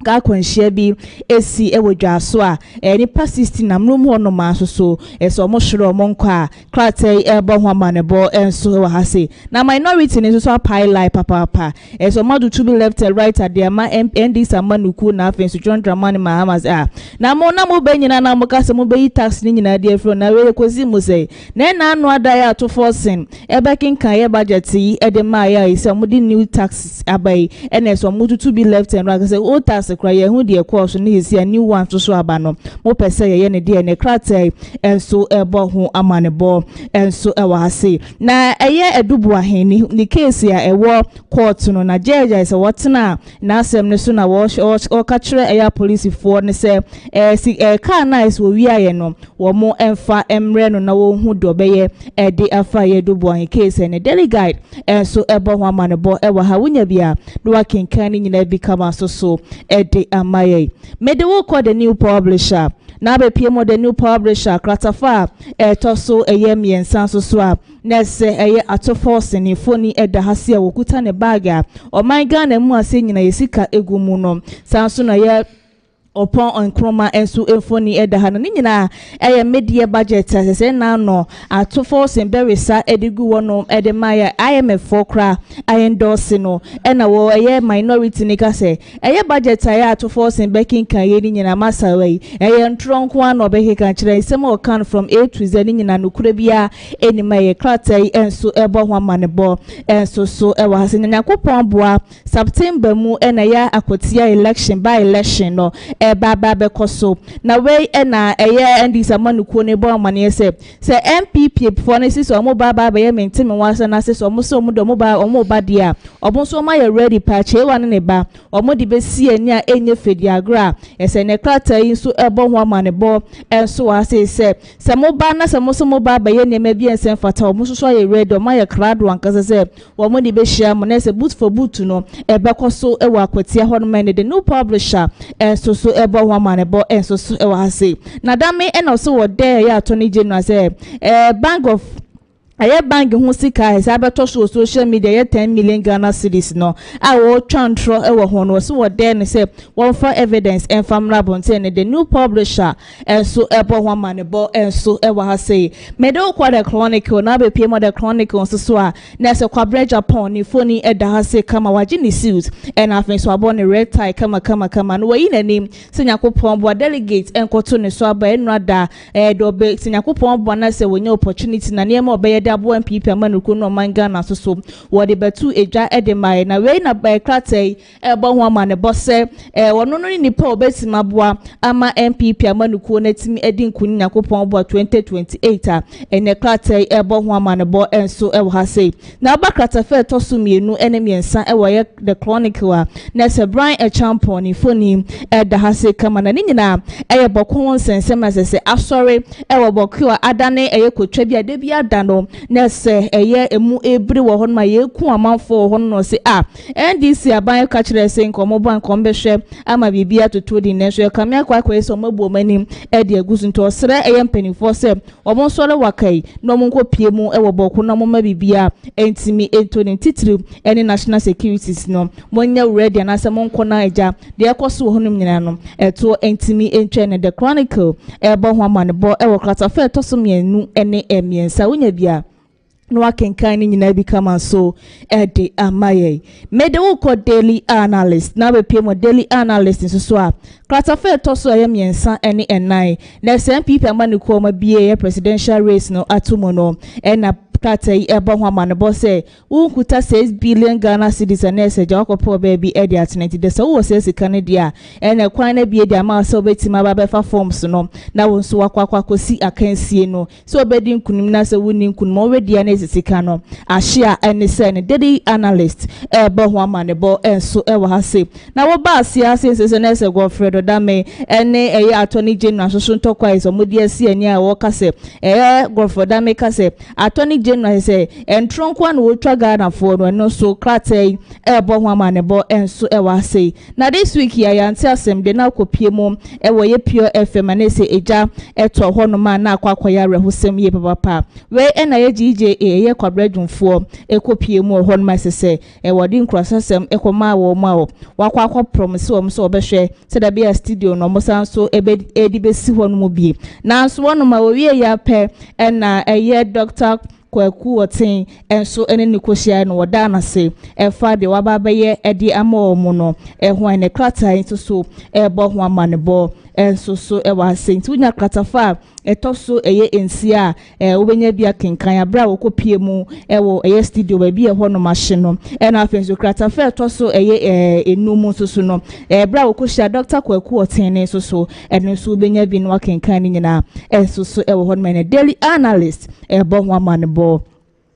ka kwanhia bi esi ewodwa so a ni persist na mnum ho no ma so so mo hwere mo nkwa a kratai ebo ho Homanebo enso wa hase na minority ni so pile papa so madu to be left and right at the ma NDC amanuku na afen so John Dramani Mahamas na mo benyina na mo kase mo be tax ni nyina de afro na we kozi mo say na anu ada ya to forcing ebe kinkan ye budget yi de ma ya ise mo di new tax abai so mo to be left and right say o tax kraye hu de course ni isi a new one so aba no mo pese ye ne de ne kratai enso ebo ho Homanebo enso ewa hase na eye edubu aheni ni case ya ewo court no na judge is wotena na asem ne so na wo ka kire eye police for ne se car nice wo wi aye no wo mo emfa emre no na wo hu do beye de afa ye edubu ahen case ne daily guide enso ebo ho Homanebo ewa ha wunya bia no wakenkan ni nyina bi kama so de amaye mede wo call the new publisher na be pie mo the new publisher kratafa toso miensa so a na se atofo ni foni da hase a wokuta ne bag a o man Ghana mu ase nyina yesika egu mu no sanso na ye upon on chroma ensu enfoni edaha no nyina media budget asese na no atofo semberisa edigu wono edemaya IMF kra endorse no na wo minority ni kase budget aya atofo sembekin kan ye nyina masawe ntronko an obeke kan kire nsem o kan from A to Z nyina no kura bia enima ye kratai ensu ebo Homanebo enso so ewa hasen nyakopon boa September mu na ya akotia election by election no baba bekoso na we na NDC amanuku ne bo amane se NPP for ne so mo baba be maintain me wasa na se so mo so mo do mo ba dia obo so ma ye ready pa che wa ne ba omo di be si ani a enye fedi agra ese ne krata yi so ebo ho Homanebo enso wa se mo ba na se mo so mo baba ye ne ma bi ense fata omo so ye ready o ma ye krado ankasa se omo di be share mo na se boot for boot no bekoso e wa kwatia ho no ma ne the new publisher enso so ebo Homanebo enso so ewa hase na dame eno so wo there ya attorney general say bank of bank hu sika esa beto social media ye 10 million Ghana cedis no a wo twantro ewo ho no so wo there ne say one for evidence and family bonte ne the new publisher enso ebo Homanebo enso ewa hase medo kwa the chronicle na be pie mo the chronicle so a na se kwabre Japan ni foni eda hase kama waji ni suit and afen so abo ne red tie kama no we nanim senyakopon bo delegate enkoto ne so aba enrada do be senyakopon bo na se wonya opportunity na ne ma obe abo NPP amanuku no man Ghana so wo de betu eja edemai na we na ba kratai ebo Homanebo se wono no ni pa obetima boa ama NPP amanuku na timi edi nkuni nyakopon bo 2028 ene kratai ebo Homanebo enso ewo hase na ba kratafa toso mienu ene miensa ewo ye the chronicle na se Brian Echampon ni foni da hase kama na nyina bokon sensem asese asore ewo bokua adane kotwa bi ade bi adano na se emu ebri wo hon ma ye ku amanfo hon no se NDC aban ka kire se nkomo ban kombehwe ama bibia toto di na so kamia kwa so mabuo manim de agusu nto sere mpanifo se omo sore wakai no mo nkopie mu ewo boko na mo ma bibia entimi entoni titiri ene national securities no monya ready na se mo nkona eja de ekoso honum nyina no eto entimi entwe ne the chronicle ebo Homanebo ewo kratafa etoso mienu ene emiensa wonya bia no wakenkan ni nyina bi kama so de amaye mede wo ko daily analyst na be pie daily analyst nso so a kratafa to so ye miensa ene enai na NPP amaniko ma bie presidential race no atomo no na Kratay eba ho amanebo se unkuta 6 billion Ghana cedis na eseja wakopo baby edi atenenti de so wo se sika ne dia ene kwan na bie dia ma so betima ba befa forms no na wo nso wakwakosi akansie no so obedi nkunim na se woni nkunim already na sika no ahia ene se ne daily analyst eba ho amanebo enso ewa ha se na wo ba asia se na ese Godfred Odame ene eye attorney general so ntokwa iso modi asi ani a wo kase Godfred Odame kase attorney general say entronko na wo twa Ghana for no so Kratay ebo ho amanebo enso ewa say na this week ya yanti asem de na kopie mu ewo ye pure FM na say eja eto ho no ma na akwakoya rehosem ye papa we na ye GJ ye kwabradwumfo ekopie mu ho no ma sese ewo di nkrosasem ekoma wo ma wo wakwa promise wo so obehwe se da bia studio no mo sanso edi besi ho no mu bi na so no ma wo wie ya pe na eye Dr. Kwaku otin enso ene nikohia no woda na se efa de wababeye edi ama omu no ho ene Kratay so ebo ho amanebo enso so ewa sent unya Kratafa etoso eye ensia wobenya bia kenkan abra wokopie mu ewo eye studio ba bia ho no machine no ena afenso Kratafa etoso eye enumu so no bra wokohia Dr. Kwaku otin ne so ene so wobenya bi no akenkan ni nyina enso so ewo ho no daily analyst ebo ho amanebo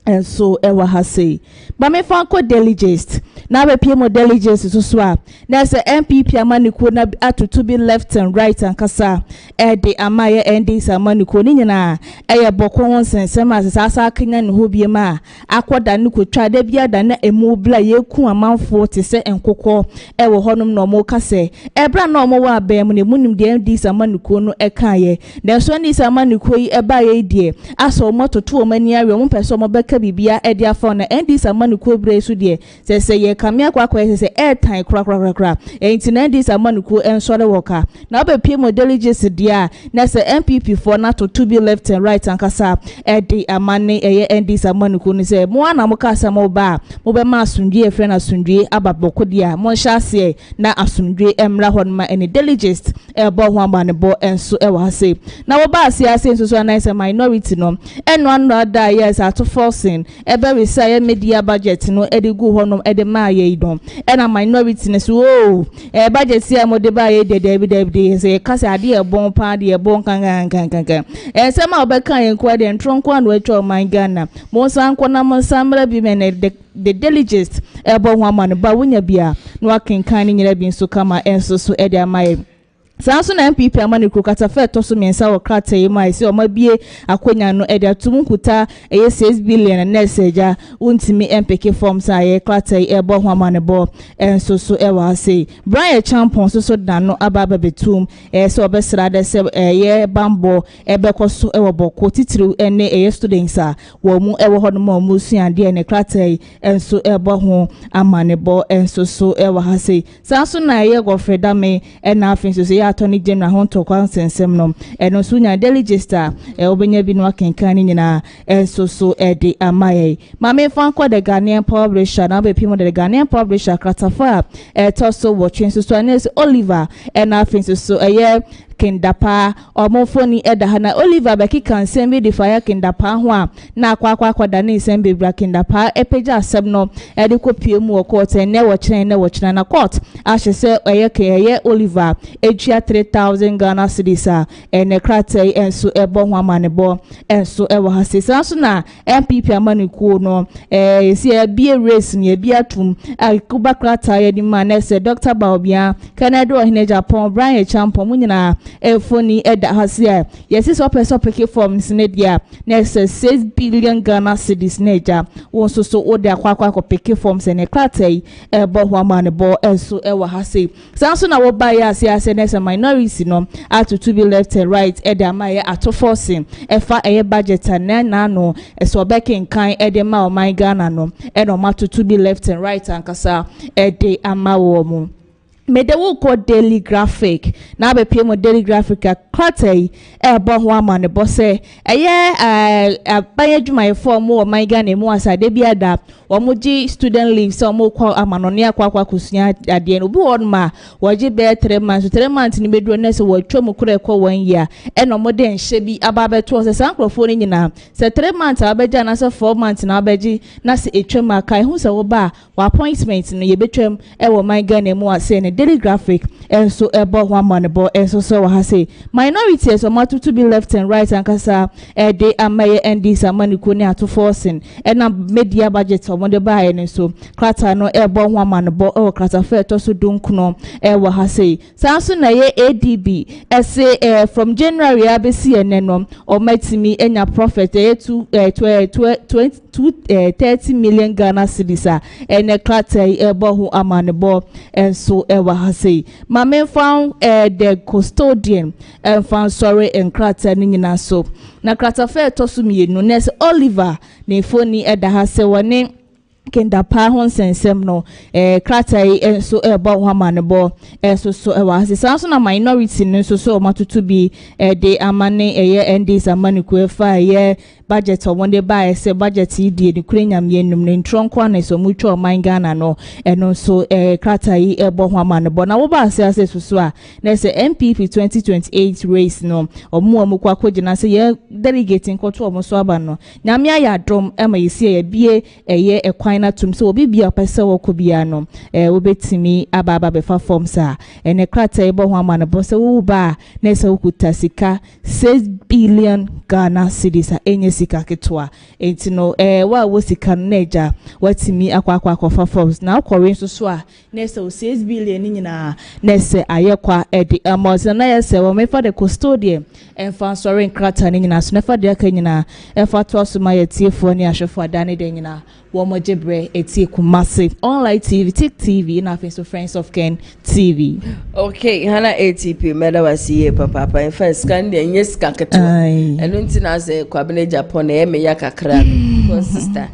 and so ewa hase ba me fa ko delegate na be pie mo delegate so a na se NPP amaniko na atutu be left and right and kasa de amaye NDC amaniko ni nyina eye boko won sensem asasa akenya ne ho bie ma akoda ne ko twa da bia da na emu bla yeku amanfo te se enkokọ ewo honom no mo kase ebra na mo wa ba mu ne munim de NDC amaniko no ekaye na so NDC amaniko yi eba ye die aso mo toto o mani awe mo pese mo be bibia edi afọ na NDC amaniko bre su de se ye kamia kwakwa se airtime kra enti na NDC amaniko ensore woka na obepie mo delegates dia na se NPP for na to be left and right ankasa edi amane eye NDC amaniko ni se mo ana mo kasa mo ba mo be ma asundwe efre na asundwe ababoko dia mo hyase na asundwe emra honma ene delegates ebo ho amanebo enso ewa se na wo ba asiase enso so na se minority no eno another yes at force ebe we say media budget no edigu honom ede ma ye idom ena minority ne so budget ya mo de ba ye de say kase ade e bon pa de e bon kan se ma obeka yen kwa de ntronko anu atwa man Ghana mo san kona mo samra bi me the delegates ebo ho amane ba wonya bia no akenkan ni nyira bi nso kama enso so ede amaye Sanso na NPP amaniko Kratafa toso miensa wo Kratay mai se o mabie akonya no ede atumkuta eye 6 billion na eseja untimi MPK forms aye Kratay ebo ho amanebo enso so ewa se Brian Champon so dano ababa betum se obesra de se ye bambo ebekoso ewo boko titiri ene eye students a wo mu ewo ho no mu suande ene Kratay enso ebo ho amanebo enso so ewa se Sanso na ye Godfred Odame ena afenso se attorney general hon to kwan sensem no eno so nya delegator obenya bi no akenkan ni nyina enso so de amaye ma me fan kwa the Ghanaian publisher na be pimo the Ghanaian publisher Kratafa to so watching so anes Oliver and afenso so Kindapa omofoni edahana Oliver beki kan sembe de fire kindapa ho a na akwa da ne sembe bra kindapa epeja asem no ede kopie mu o court ne wo kyerɛ na court ahye se eye Oliver ejua 3000 Ghana cedis a ene Kratay enso ebo ho amanebo enso ewo hasesa so na NPP amaniko no si bie race ne bie atum akuba Kratay di man se Dr. Baubia Canada ohine Japan Brian Champon munyina efoni eda hasia yesi so person pick forms ne dia next 6 billion Ghana cedis neja won so ode akwa pick forms ne Kratay ebo ho amanebo enso ewa hase sanso na wo ba ya asia next minority no to be left and right ede amaye ato forcing efa eye budget na no so backing kan ede ma o man Ghana no eno ma to be left and right ankasa ede amawo mu mede wo ko daily graphic na be pie mo daily graphic a kratai bo ho ama ne bo se eye abanye dwumaye form wo man Ghana mu asade bia da wo mo gi student leave so mo kwa amanone akwa kusunya ade no bi won ma wo gi be 3 months ni beduro na se wo twom kura ko 1 year e no mo de nhye bi ababe to se sankrofo ni nyina se 3 months abaja na se 4 months na abaji na se etwem aka hu se wo ba wa appointment no ye betwem e wo man Ghana mu ase ne daily graphic so ebo ho amanebo so ha say minority so matutu be left and right and kasa they amaye ND samaniko ne ato forcing na media budget o de buy ne so krata no ebo ho amanebo krata fe to so dunkuno wo ha say sanso na ye ADB say from January abesi enenom o matimi enya profit 30 million Ghana cedis ene krata ebo ho amanebo so ewa ha say mame found the custodian found sorry and krata ni nyina so na krata fe to so mienu nes Oliver ne foni eda ha se woni kenda pa hon sensem no krata so eba ho amanebo so ewa se sanso na minority no so matutu bi de amane NDs amane ku efa budget o wonde buy say budget die ni kurenya mienum ne ntronko na so mutwa man Ghana no eno so krata ebo ho amanebo na wo ba se so a na say NPP 2028 race no omo kwa kogina say ye delegating koto omo so aba no nyame aya dom ema yesi ye bie ekwan na tum so obi bia pese wo ko bia no wo betimi aba be fa form sa ene krata ebo ho amanebo say wo ba na say okuta sika 6 billion Ghana cedis enye sika ketwa entino wa wo sika neja watimi akwa fa forms na akọrin so a na say 6 billion nyina na say ayekwa edi amount na ya say wo me for the custodian and fan sorry krata nyina so na fa de aka nyina fa to so ma yetiefo ne ahwefo adane de nyina wo mo jebre etie Kumasi online TV TV na face Friends of Ken TV. Okay, hana ATP meda wasiye papa in first kan de nyes kaketwa eno ntina say kwabena Japan e me ya kakra no sister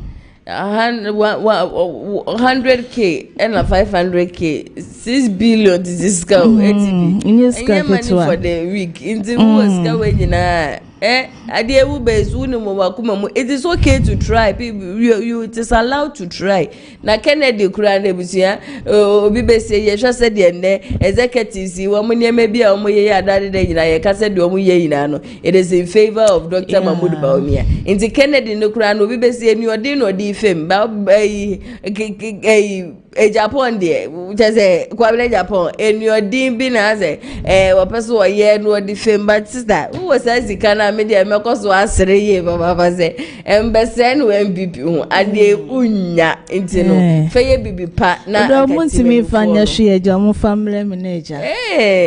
100k and 500k 6 billion this go ATP money for the week in the was go nyina ade ewu bezu ni mo wakuma mu it is okay to try people you it is allowed to try na Kennedy kura na busia obi be say ye hwa se de ne executives wo mo niam bia wo mo ye adade de nyina ye ka se de wo mo ye nyina no it is in favor of Dr. Mahmoud Bawumia inti Kennedy no kura no obi be say ni odi no di fame ba Japan de just kwabena Japan eni odi bi na say wo person wo ye no di fame but sister who was as kana media mekoso asere ye baba say embese no MPP hu ade unya intino feye bibi pa na do munti mi fanya hwe eja mo family manager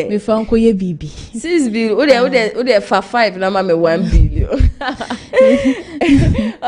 me fa nko ye bibi 6 billion ode fa 5 na ma me 1 billion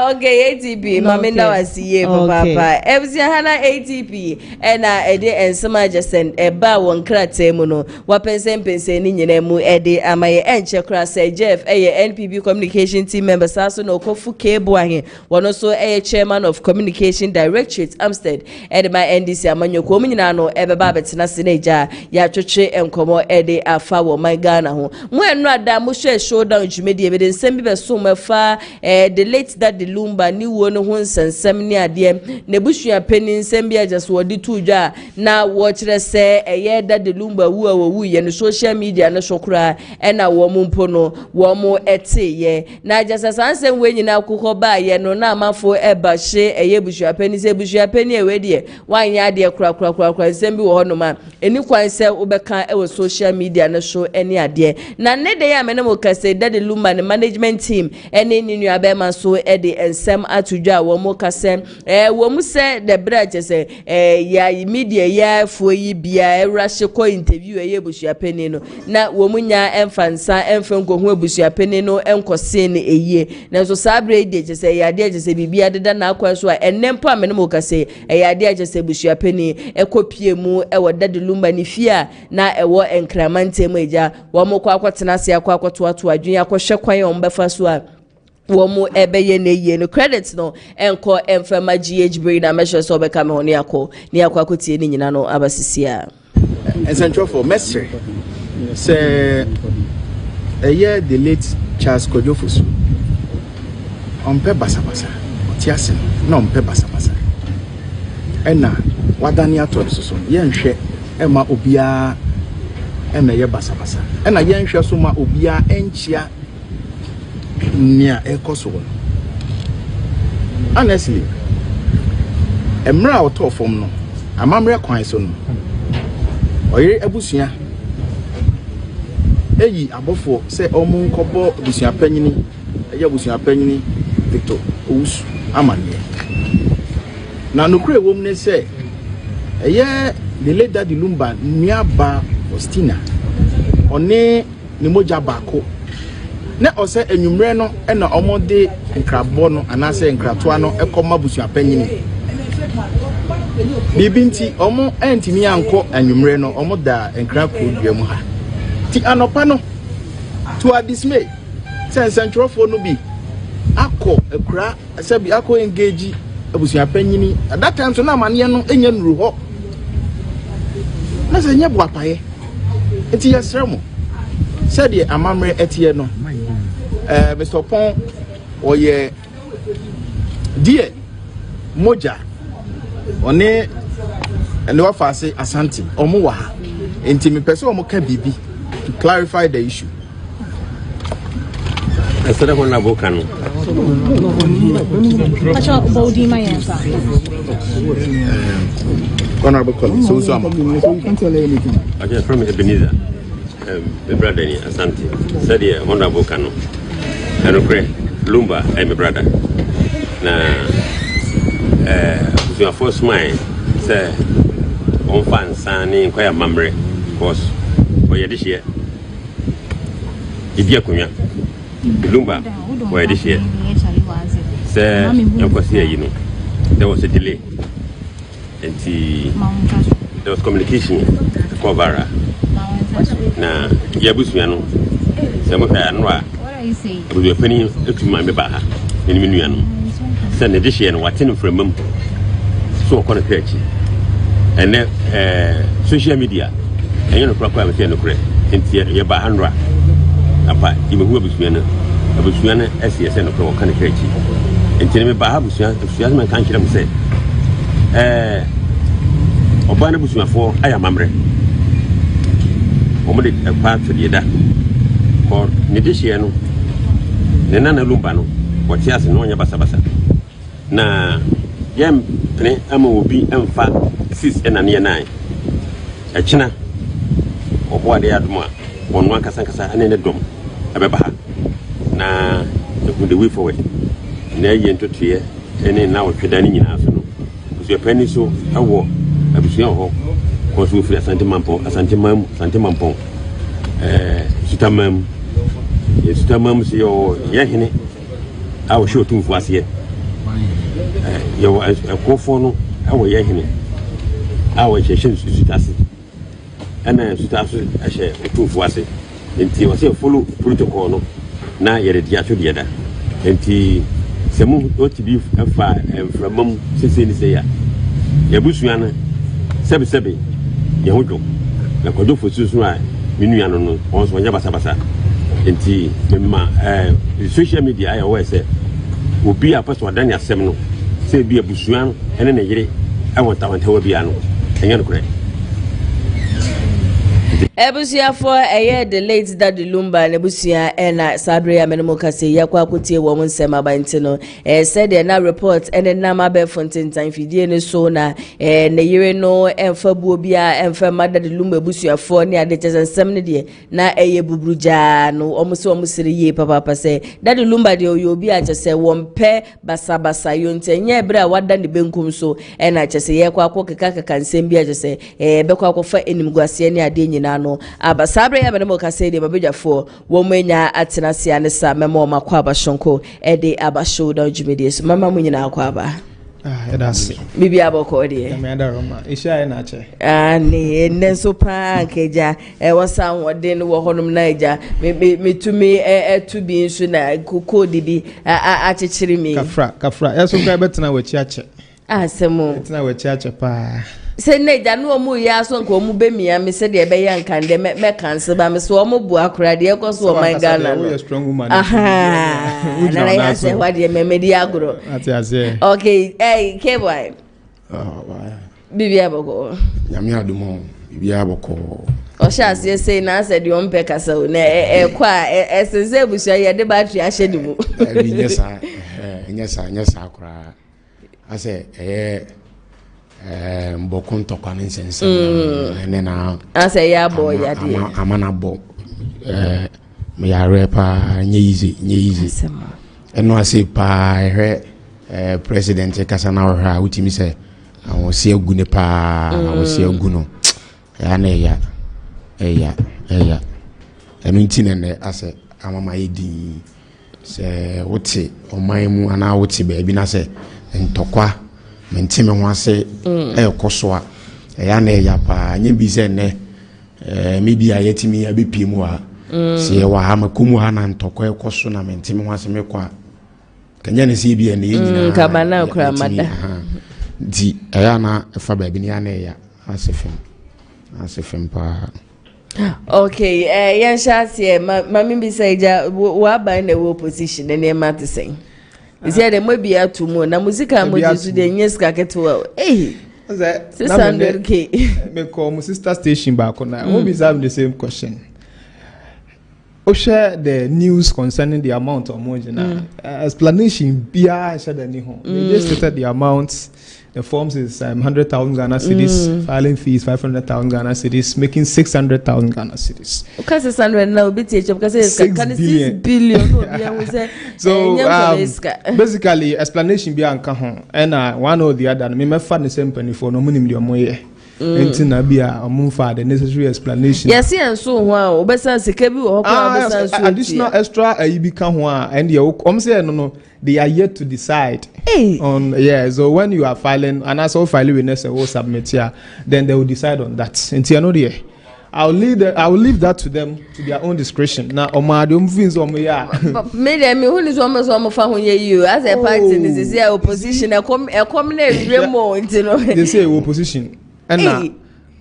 okay ATP mama na wasiye papa ebsia hana ATP ena ede ensema jesen eba won krata mu no wapense ni nyina mu ede amaye enche kra say Jeff NPP communication team member saso no kofu kebo ahe wono so chairman of communication directorate Amstead edema NDC amanyoko mu nyina no ebeba betena seneja ya twetwe enkomo ede afa wo man Ghana ho mu enu ada mu hwe showdown jumedi ebede nsem bi beso mafa the late that the lumba ni wo no ho nsensem ni ade ne busua pani nsem bi aja so wodi tujwa na wo kire se that the lumba wu ye no social media no shokura ena wo mu mpo no wo mu ye na jasa sanse we nyina kokọ ba ye no na amafo eba hye busua pani se busua pani e we de wanya ade kura nsem bi wo ho no ma eni kwan se obeka e wo social media no show eni ade na ne de ya menemo kase that the lumba the management team eni ni nua ma so e de ensem atudwa wo mu kase wo mu se the branch se ya media ya fo yi bia rush ko interview busua pani no na wo mu nya emfansa emfanko ho busua pani no enkose ne eye na so sabre de je se ya de je se bibia deda na akwa so a enempo amenemo kase ya de je se busua pani ekopie mu e wo dade lumba ni fia na e wo enkramante mu eja wo mo kwa kwatena se akwa kwatoato adwen akwohwe kwan o mbefa so a womu ebeye ne ye no credits no enko emfama GH brain na measure so be come on ni akwa kotie ni nyina no abasisia and central for mestre say a year the late Charles Kojofusu on pe basa tiasin no on pe basa ena wadani ato so yenhwe ema obia ena ye basa ena yenhwe so ma obia enchia nia ekoso honestly emra auto form no amamre kwan so no oyire abusua eyi abofo se omu nkobo abusua panyini eya abusua panyini Victor Owusu amane na nokure wom ne se eye the late Daddy Lumba nuaba Ostina one ni moja bako na ose enwumre no na omode nkrabo no anase nkratoa no ekoma busua panyini bibinti omo entimi anko enwumre no omo da nkrako duam ha ti anopa no to a dismay central for no bi akọ ekura asabi akọ engage abusua panyini at that time so na amane no enya nuru ho na se nya boapaye enti yesremo said the amamre etie no Mr. Pon oye die moja one ene wa fase asante omo wa ha enti me pese omo ka bibi to clarify the issue. Asada ko na boka no acha bodi mayensa honorable colleague so am okay from Ebenezer my brother ni asante said the honorable kano enokre Lumba my brother na your first mind say on fan sani kwa ya mamre cause oye this year ibi akonya Lumba oye this year say yokosi you know there was a delay and there was communication cover na yabusuya no say mo ka no a we fani etuma me ba ha ni nua no say na this year no watin from mam so ko na krechi and social media enyo no kwa me say no kre enti ye ba handra apa imehu abusuya na SSN no ko na krechi enti me ba abusuya man kan kire mo say obana busuya fo aya mamre omo de pa tfede da ko ne de hye no ne nana Lumba no wote ase no nya basa na yem pene ama obi emfa 6 enane 9 echina obo ade adoma wonu akasa ane ne dom abeba ha na the way forward na ye ntotoye ene na wotweda ni nyina so no so pani so awo abusuya ho ko so firi asante mampon sutamam si yo yehene awo show tumfu ase yo akofo no awo yehene awo cheshin sutase ana sutaso ahye tumfu ase enti wo se follow protocol no na yere dia to dia da enti semu otibi afa enframam sese ni se ya yabusuya na sebe ye hodo na kodo fosusu a minu ano no onso nya basa enti memma social media ayo we say obi apaso adani asem no se bi abusuan ene ne yire awonta wa bia no enye no kure Ebusia for the late Daddy Lumba and Ebusia and Sabre Amenomokase Yakwakuti woman Sema Bantino said na report and then Namabe Fontaine time Fidian so na ne yere no and Fabubia and Famada the Lumba Busia for near the Chas and Semnidi na Bubruja no almost ye papa say Daddy Lumba de Yobia just say one pair basabasa yunte nyebra wadan the benkum so and I just say Yakwa Kaka can send be just say Bekwa for any Guasiani Adini no abasabre ya benemo kase de babejafo wo manya atenase ane sa memo makwa abashonko de abashowdown jumedies mama munyina akwaba that's bibi aboko de me ada roma isha na che ne nenso pa keja wasa wode wo honum na eja metumi to bi nso na kokodi bi achechiri mi kafra yeso ka betena wachi ache Asemo. It's now a church pa. Say ne da no mu ya so nko mu be mia me se de be ya nkande me cancel ba me so o mu bu akura de ko so o man Ghana no. Strong woman. Aha. Na ya say what de me di agro. Okay, hey, KWABENA. Bibia boko. Nyame adumo. Bibia boko. O sha say na say de on pe kasa o na kwa esense busia ye de battery ahye di mu. Nyesa akura. Ase mboko ntokwa nsense ene na ase ya boy ya de amana bo me ya repa nye easy eno ase pa president kasa na ohra utimi se awon se agu ne pa awon se agu no ya na ya eno ntine ne ase amama yedi se wote oman mu ana wote ba bi na se ntokwa mentime ho ase ekosoa ya na ya pa nye bi se ne media yetimi ya bepi mu a se wa ha makumu ha na ntokwa ekoso na mentime ho ase mekwa kanya ne se bi ene nyina kabana okra mada di ya na fa ba bi ne ya na ya asefem pa. Okay, yan shase mami bi say ja wa ba na wo position ne ma te say. Is here the maybe atu mo na musica mo jisu de nyeska keto. Eh. 600k. Me call my sister station back on now. We be having the same question. O share the news concerning the amount of money now. Explanation bia share the new home. They just stated the amounts. The forms is 100,000 Ghana cedis, filing fees 500,000 Ghana cedis, making 600,000 Ghana cedis. Because 600 now, because it's 6 billion. So basically, explanation be anka and one or the other. Me me fan the same penny for no minimum your money. Enti na bia amumfa the necessary explanation. Yes, and so wow, obesa sekebi wo kwa additional extra ayibi ka ho a and you say no they are yet to decide on so when you are filing and as all filing we next will submit here then they will decide on that. Enti no there I will leave that to them to their own discretion. Now omade omfins omoya me dem me hu ni so omo fa ho ye you as a party this is opposition e come na remo enti no they say opposition and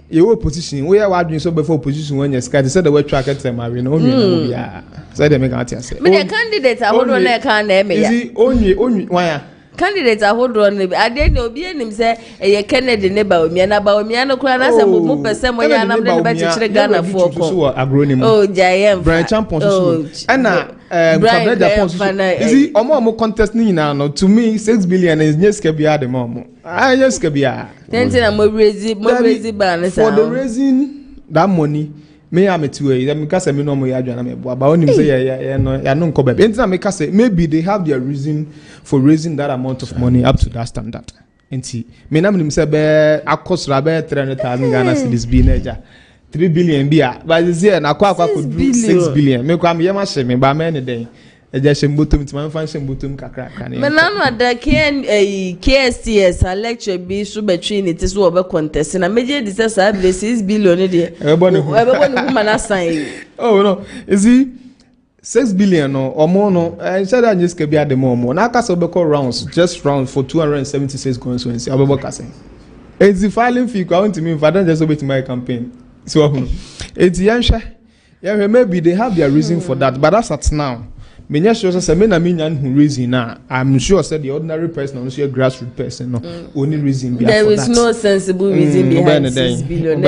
your opposition we are doing so before opposition when you scared said the way track at marry no me ya so they make answer say me the candidate hold on na kan na me ya is only why candidate hold on na ade na obi enim say e Kennedy ne Bawumia na Bawumia no kura na say mo person mo ya na me be chire Ghana for ko oh jayem Brian Champion so and Brian Champion is omo contest ni na no to me 6 billion is nyeska bia de mo nyeska bia na mo raise ban for the raising that money me am to e me kase me no mo ya adwana me bo ba onim say ya no nko be entina me kase maybe they have their reason for raising that amount of money up to that standard enti me na me say be akosra be 300,000 Ghana cedis bi na eja 3 billion bia but this year na kwa ko do 6 billion me kwa me yema she me ba me ne den eja she mbotom ti man fan she mbotom kakra ne me na no ada KSTS lecture bi so between it so obe contest na meje di say 6 billion de e bo ne hu na sign oh no is he 6 billion no omo no said that just be at the moment na ka so be call rounds just rounds for 276 constituency abebo kase it's the filing fee I want to me if I don't just obey my campaign so it's yeah maybe they have their reason for that but that's at now menya sure say me na me nyan who reason na I'm sure say the ordinary person or say grassroots person no only reason be there for is that. No sensible reason behind 6 billion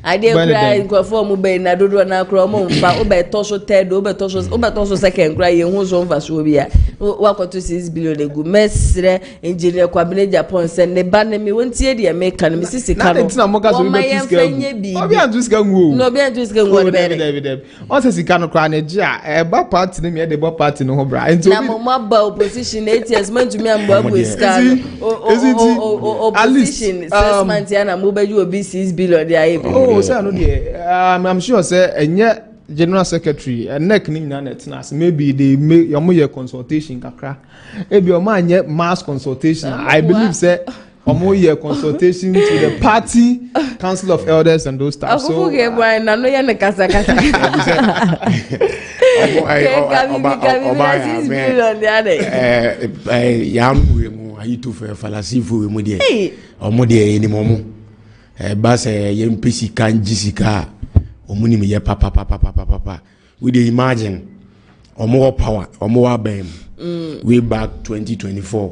I dey cry go for mu be na dodo na kro mo mfa obe tosho third obe tosho second cry ye hu so mfa so bia wakoto 6 billion egu mesre engineer KWABENA Japan se ne ba na me wontie de me kan me sisi kan no na mo ka so be tiska obi an tiska nwo no obi an tiska nwo be on se sika no kra na ji a ba party ne me the bo party no ho bra enti na mo ba opposition 8 years man to me am bo iska opposition 6 months ya na mo be you obi 6 billion there oh say no there I'm sure say enye general secretary neck ni na netnas maybe they make your consultation kakra ebi o ma nye mass consultation I believe say omo year consultation to the party council of elders and those stuff so okay boy na no ye ne kasa Yam we mu ayi to for falasifu we mu de omo de eni momo ba se ye mpesi kan jisika omo ni me ye papa we dey imagine omo power omo wa bam way back 2024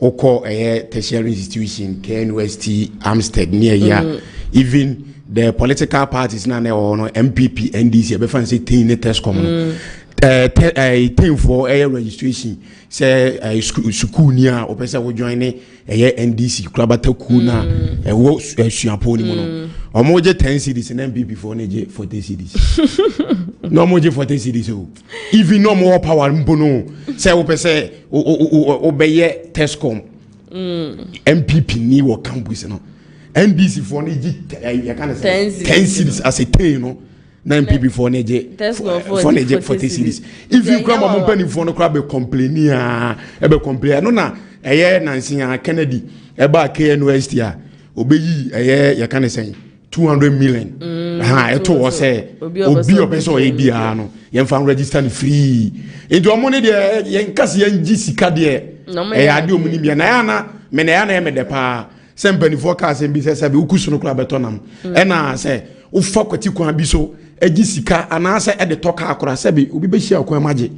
oko tertiary institution KNUST Amstead near here even the political parties na no NPP NDC be fan say tin test common thing for registration say school near or person will join NDC krabata kuna wo suapo ni mo no omoje 10 cities in NPP for neje 40 cities no moje 40 cities o even no more power mbono say wo person obeye Tescom MPP ni wo campus no NDC for neje you can say 10 cities as a thing no na MPP for neje for neje 40 cities if you come on penny for no crab complain be complain no na Nancy Kennedy eba KNUST a obeyi you can say 200 million eto wo say obi obeso e bia no yen fan register ni free into money de yen kase yen gi sika de ade omuni bia na ya na me na ya na me de pa sempani forecast bi se sabe ukusu no kla betonam e na say wo fa kwati kwan bi so egi sika anase e de toka akora sabe obi be hia kwan maje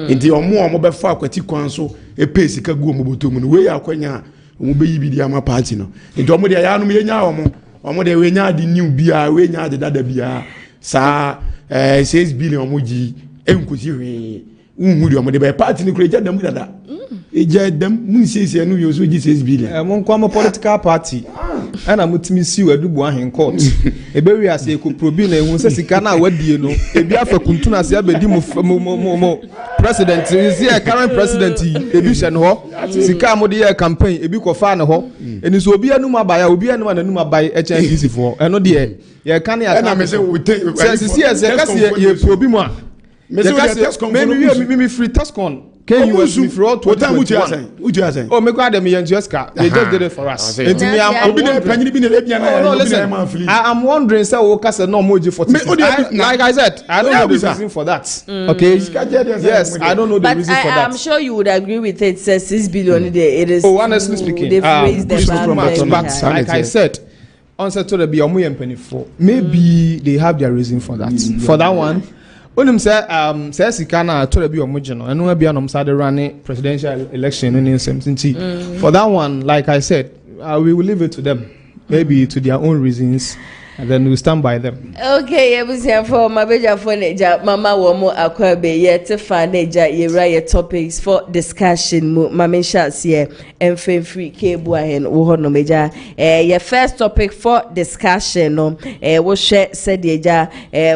nti omo be fa kwati kwan so e pe sika gu omo botomu no we akwanya omo be yibi di ama party no nti omo de ya no me nya omo de we nya di new bia we nya de dada bia sa 6 billion omo ji enkosi hwe unhuri omo de be party ni kure ja dam dada eja dam mun sese no yo so ji 6 billion mon kwa political party ana mutimi siu adubu ahen court ebe wi ase ko probi na ehun se sika na wadie no ebi afa kuntuna ase abedi mo president is here current president ebi hye no ho sika mo de ye campaign ebi ko fa ne ho eni so obi anum abaya obi anum anum abai HNDC for eno de ye kan ya na me se se kasi ye probi mo a me se free Tescom KUSB for all 2021. Oh, me God, they just did it for us. I'm wondering, so no moji for like I said, I don't know the reason for that. Okay, yes, I don't know the reason for that. I'm sure you would agree with it. Says 6 billion a day. It is. Oh, honestly speaking, they've raised the but like I said, answer to the be penny for. Maybe they have their reason for that. For that one. Onim say sika na to be omugino enu bia nom sade running presidential election in something for that one like I said we will leave it to them maybe to their own reasons and then we stand by them. Okay, ebusia for mabeja for neja mama wo mo akwabe ye tefa neja ye right topics for discussion mu mamensha here and free kebu ahen wo ho no meja your first topic for discussion no wo hwe said eja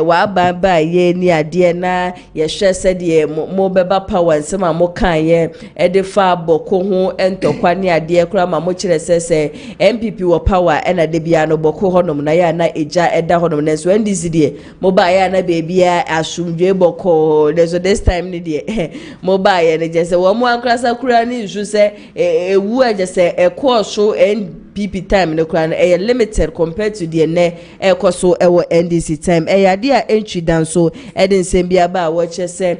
wa ba ye ni ade na ye hwe said ye mo beba power nsema mo kan ye de fa boko ho entokwa ni ade kura ma mo kire sese MPP wo power na de bia no boko ho no na ya na eja eda ho no na so NDC de mo ba ya na baby ya asumdwe boko so this time ni de mo ba ya ne je se wo mo ankrasa kura ni nsu se ewu aje se ekoso NPP time no kura na limited compared to the ne ekoso ewo NDC time yade a entry dan so edin sembia ba wo che se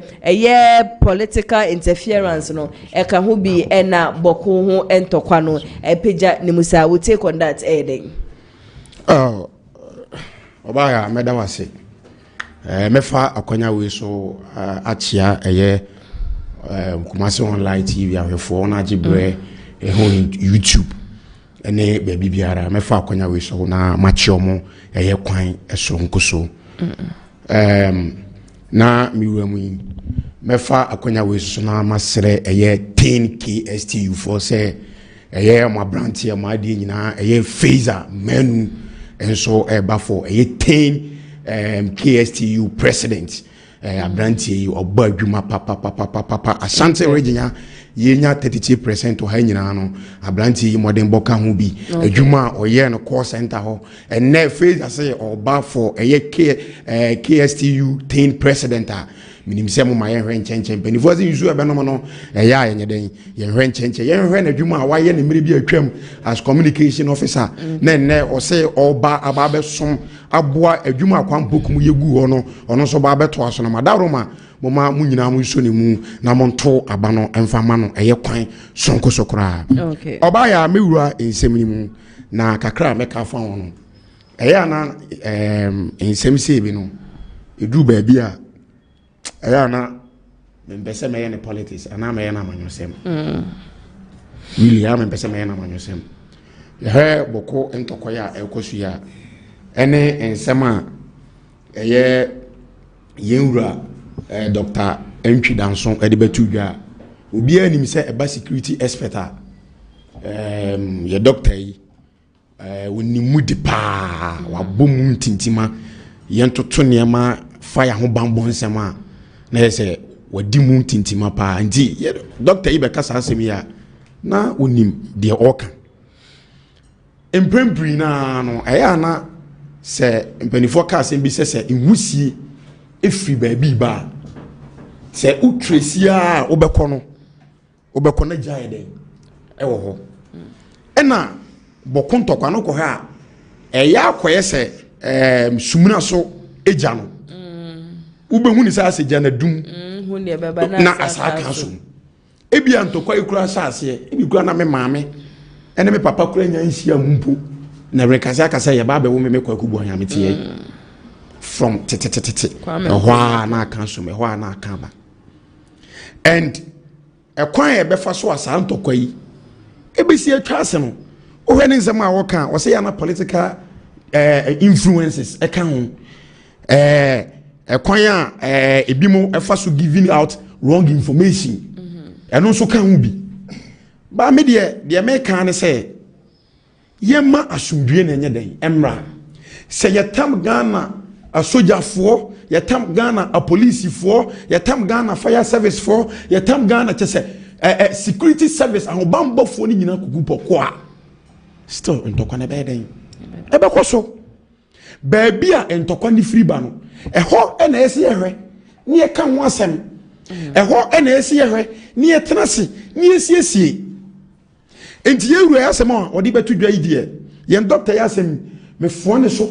political interference no ka ho bi na boko ho entokwa no peja ni musa we take on that edin Obaya medawase mefa akonya we so achia Kumasi online TV ahwefo na gibre on YouTube ene baby biara mefa akonya we so na machiomo kwan eso nkoso na miwemu mefa akonya we so na masere 10k STU for say ma brand here ma ade nyina phaser menu enso bafo 10 KSTU president abrantie oba adwuma papa asante region yenya 33% to ha nyina no abrantie modern boka ho bi adwuma oye no call center ho ene phase say oba for KSTU 10 president minim se mo ma ye hwe nchenchen penifo se yusu ebenom no eya yenye den ye hwe nchenchen ye hwe na dwuma a waye ne mmere bi atwam as communication officer ne o se oba aba be som aboa adwuma akwan bokum yegu ho no ono so ba beto aso na madaroma moma munyina mu nso ne mu na monto aba no emfama no eye kwan sonko sokora okay oba ya mewura ensem ni mu na kakra meka fa ho no eya na ensem se bi no edu ba bia eya na mbese me ye ne politics ana me ye na amanyosem really ya mbese me ye na amanyosem he boko entokoya ekosu ya ene ensema eye yenwura Dr. Entry Danson edibetu dwa obi anim se eba security expert ye doctor yi woni mudi pa wabom ntintima yentoto niema fire ho bambon sema na yese wadi mu ntintima pa nti doctor yi be kasa asem ya na onim de oka emprempri na no eya na se mpanifo ka asem bi se enwusie efri baabi ba se utresia obekọ na jae den ewo ho ena bokontokwa no ko ha eya akoye se sumuna so eja no ubehu ni sa aseja na dum hu ne beba na asaka so ebia ntokwa ikura saase ebi kura na me maame ene me papa kura nya nhia mumpo na rekasa akasa ye ba be wo me kwa kubu anya metie from tete ehwa na aka so ehwa na aka ba and ekwan e befa so asa ntokwa yi ebesi atwa ase no ohwe ne nsem a woka wo se ya na political influences eka ho ekwan a ebimo efa so giving out wrong information eno so ka ho bi ba me de me kan ne se yema asumdue na enye den emra se yetam Ghana a soldier for yetam Ghana a police for yetam Ghana fire service for yetam Ghana chese security service and bambo for ni nyina kugu pokwa still ntokwa na beden ebe kwaso baabi a ntokwa ni free ba no eho na esi ehwe ni e kan ho asem eho na esi ehwe ni e tenase ni esiesie enti yewura asem a odi betu dwa idie ye doctor ya asem me fo ne so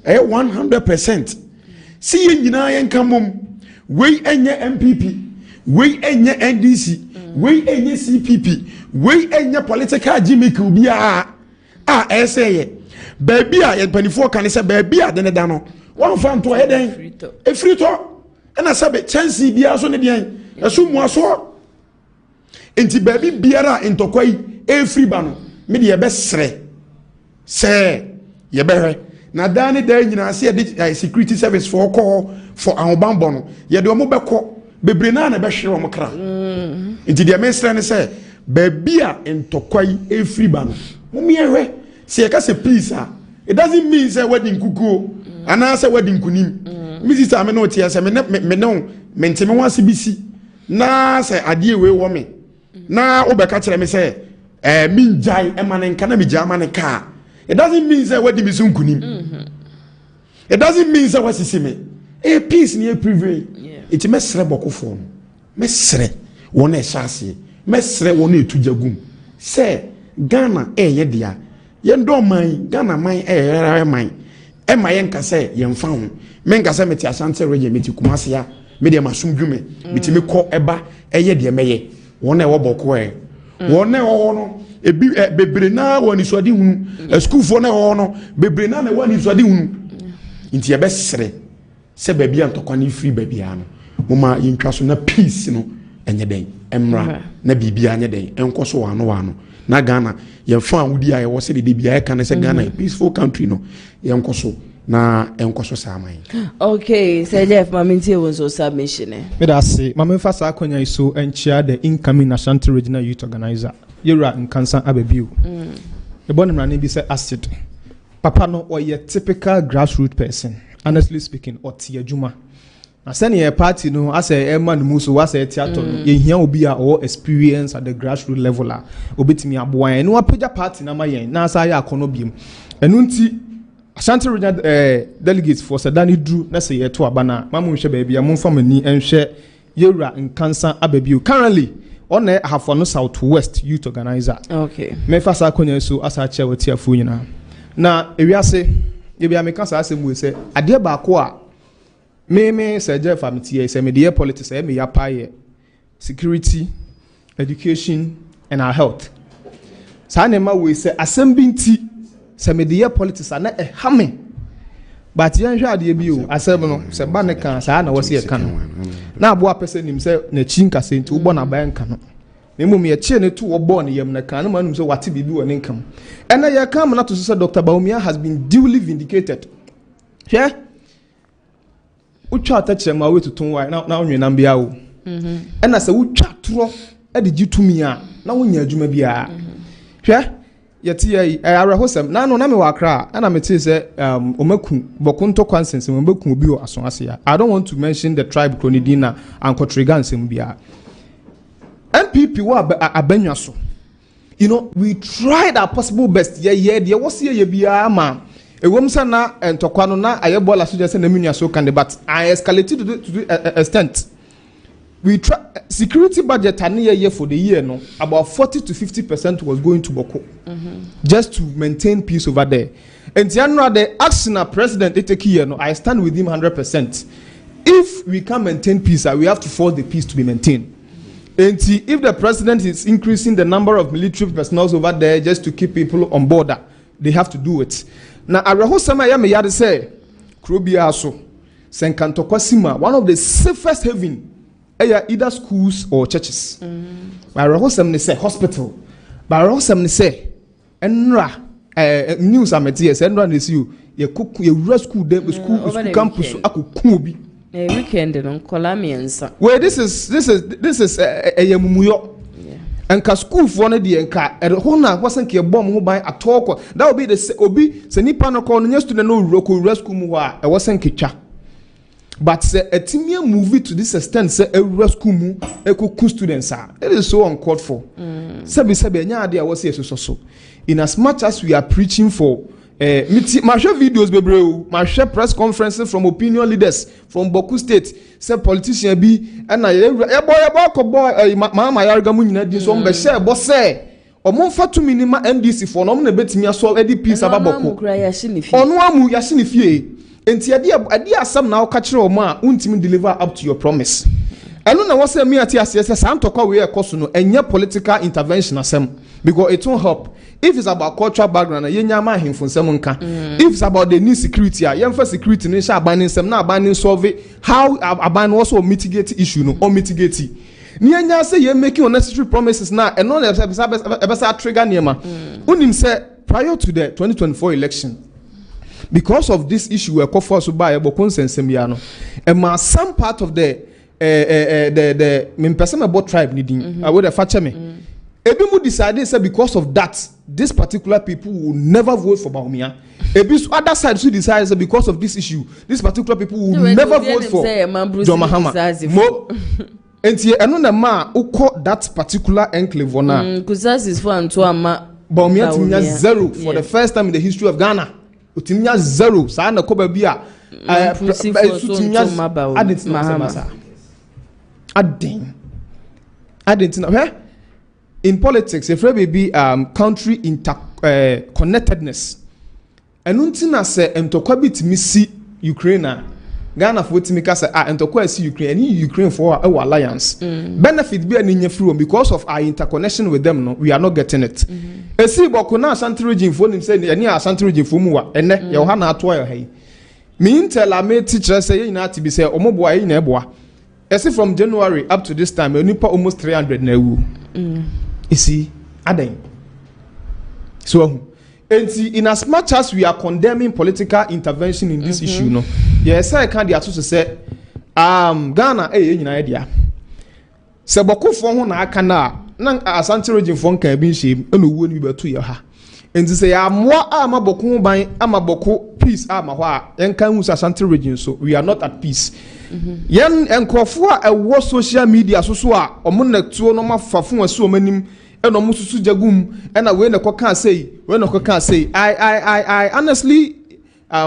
100% si ye nyina ye nkamom wei enye NPP wei enye NDC wei enye CPP wei enye political gimmick obi a eseye baabi a ye panifo kan se baabi a de ne da no won fa nto he den efrito na sabe chance bia so ne den eso mu aso enti baabi biara ntokwa yi efri ba no me de ye be sre se ye behwe na dani da nyina se de security service for call for ahobambo no ye de omo beko bebre na na be hwere omo kra enti de mesra ne se baabi a ntokwai efri ba no mumie hwe se ye ka se peace it doesn't mean say wedding kukuo ana say wedding kunim mi sister me no tie se me no mente me wanse bisi na se ade we wo me na obeka kire me se mi njai e mane nka na mi jama ne ka. It doesn't mean that what the misunkunim. It doesn't mean that what is me. A peace near prevail. It mesre boko form. Mesre one chassis. Mesre one to jagum. Say Ghana ye dia. Yen do mine Ghana mine mine. E my yen say yen found. Men kasa meti asante reje meti kumasia. Me de masumdwume. Meti me ko eba eye de meye. One e wo boko e. One e wo no. Ebi bebre na woni so ade hunu school for na ho no bebre na woni so ade hunu nti e be sere se ba bia ntokwa na free ba bia no moma yintwa so na peace no enye den emra na bibia anye den enko so wano na Ghana ye fa awudi aye wo se de bia e kan se Ghana peaceful country no ye enko so na enko so samai okay say Jeff mamintie won so submission me da say mamemfa sa akonya iso enchia the incoming Ashanti Regional Youth Organizer Yura nkansan abebiu ebonu mrane bi say acid papa no or ye typical grassroots person honestly speaking or tie adwuma na send your party no as a man muso was a theater ye hia obi a or experience at the grassroots level a obetimi aboan no apagya party na mayen na asa ya akono biem enu nti Ashanti regional delegates for Sadani Drew na say to abana mamu hwe baby amomfa mani enhwe yewura nkansa ababiu currently on a Hafono Southwest Youth Organizer. Okay. Me fasa akonya so asa che wati afu nyina. Na ewiase ebi ameka sa asem we say ade ba ko a me say je famity say me dey politics say me ya paye security, education and our health. Sa na ma we say asem bi nti say me dey politics na e hame. But yan hwa ade bi o asem no say ba ne kan sa na wo se e kan. Na abo person nim say na chi nkase nti wo bo na ba nka no. Na mum ye che ne tu wo bo ne yam na kan na manum say wate bibi wo ne nkam. Ena ye kan na to say Dr. Bawumia has been duly vindicated. Hwe utwa atachem ma we tutun wa na onwe na mbia wo. Ena say utwa tro e de gitumi a na wonya adwuma bia. Hwe yeti ye arahosem na no na me wakra ana me tie say omaku bokunto kwansense mo beku obi o aso ase ya. I don't want to mention the tribe Kronidina and Kotrigan nsem bia. NPP wa abanwa so. You know, we tried our possible best. Yeah, there was here bia ma. Ewom sa na entokwa no na ayebola so just na munua so kan but I escalated to the extent. We try security budget year for the year no about 40 to 50% was going to Boko just to maintain peace over there. And the action of president take year no I stand with him 100%. If we can maintain peace, we have to force the peace to be maintained. And if the president is increasing the number of military personnel over there just to keep people on board, they have to do it. Now, Arahosama Yame say, Krobia so, Senkantokosima, one of the safest haven. Either schools or churches. But Rahosam say hospital. But Rahosam say enra news ametias enra is you cook your rescue them school campus akukubi. Weekend on Colamians. Well, this is a mumuyo. And ka school for ne de enka e hona wasn't ke bomb who by a talk that will be the obi senipa no call no student no rescue mu a e wasn't kitcha. But a timia movie to this extent say a rescue mu e students are. It is so uncalled for. Sabi nya ade a was so. In as much as we are preaching for my share videos bebreu, my share press conferences from opinion leaders from Boku State, say politician bi and boy mama yarga mu nyina di so mbe share bo say omo fa to minima NDC for no na betimi aso edi peace ababoko. Onu amu ya hye ne fie. Enti ade asam na okakire o ma untimi deliver up to your promise. Eno na wose me ati ase santokwa we ekoso no enye political intervention asem because it won't help. If it's about cultural background yenya ma himfo nsem nka. If it's about the need security yemfa security no sha abanin nsem na abanin solve how abanin also mitigate issue no or mitigate. Ni enya say you making unnecessary promises na eno na ebesa trigger niema. Unim say prior to the 2024 election because of this issue we call for so by Bokun Sensem no and some part of the person about tribe needing I would have fetch me ebi mu decided say because of that this particular people will never vote for Bawumia. Ebi other side so decide say because of this issue this particular people will never vote for John Mahama mo enti eno na ma ukọ that particular enclave na Kusas is for anto ama Bawumia tinya zero for the first time in the history of Ghana. Utinya zero sa na ko ba bia in politics if there be country connectedness enuntina say entokwa bitimi si Ukraine Ghana for wetimi ka say entokwa si Ukraine and Ukraine for our alliance benefit be any free because of our interconnection with them no we are not getting it esi boko na Ashanti region for nim say any Ashanti region for mu wa ene ye ha na ato ya hai me tell am teacher say you na be say omoboa yi na eboa esi from January up to this time onipa almost 300 na ewu you see aden so in as much as we are condemning political intervention in this issue no yes I can dey to say Ghana nyina dia se bokofo ho na aka na Ashanti region fo nka bi nhye eno wuo ni beto ye ha enti se ya moa amaboko ban amaboko peace ama ho a enka hu Ashanti region so we are not at peace yen enkrofo a ewo social media so a omo na tuo no mafafo aso omanim eno mususu jagum ena we na koka say I honestly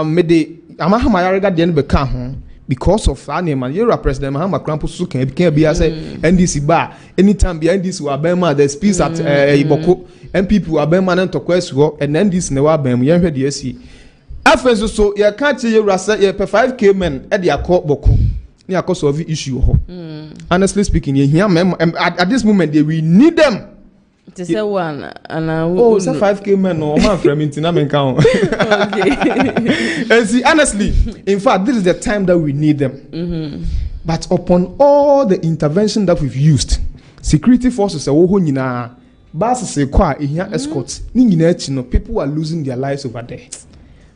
mede amahama yarega de no be ka ho because of animal Yera President Mahama Krampo so can be as NDC bar anytime be NDC wa bema the speech at Iboko NPP wa bema na ntokwesu and NDC ne wa bema yenhwe de asi afenso so ye ka che Yera say ye 5k men e de akọ boko ni akọ solve issue ho honestly speaking ye here at this moment we need them. To say one and oh, say 5k men no man from Intina men count. Okay. And see, honestly, in fact, this is the time that we need them. But upon all the intervention that we've used, security forces say, "Oh, nyina, bas say kwa ehia escorts, ni nyina chino, people are losing their lives over there."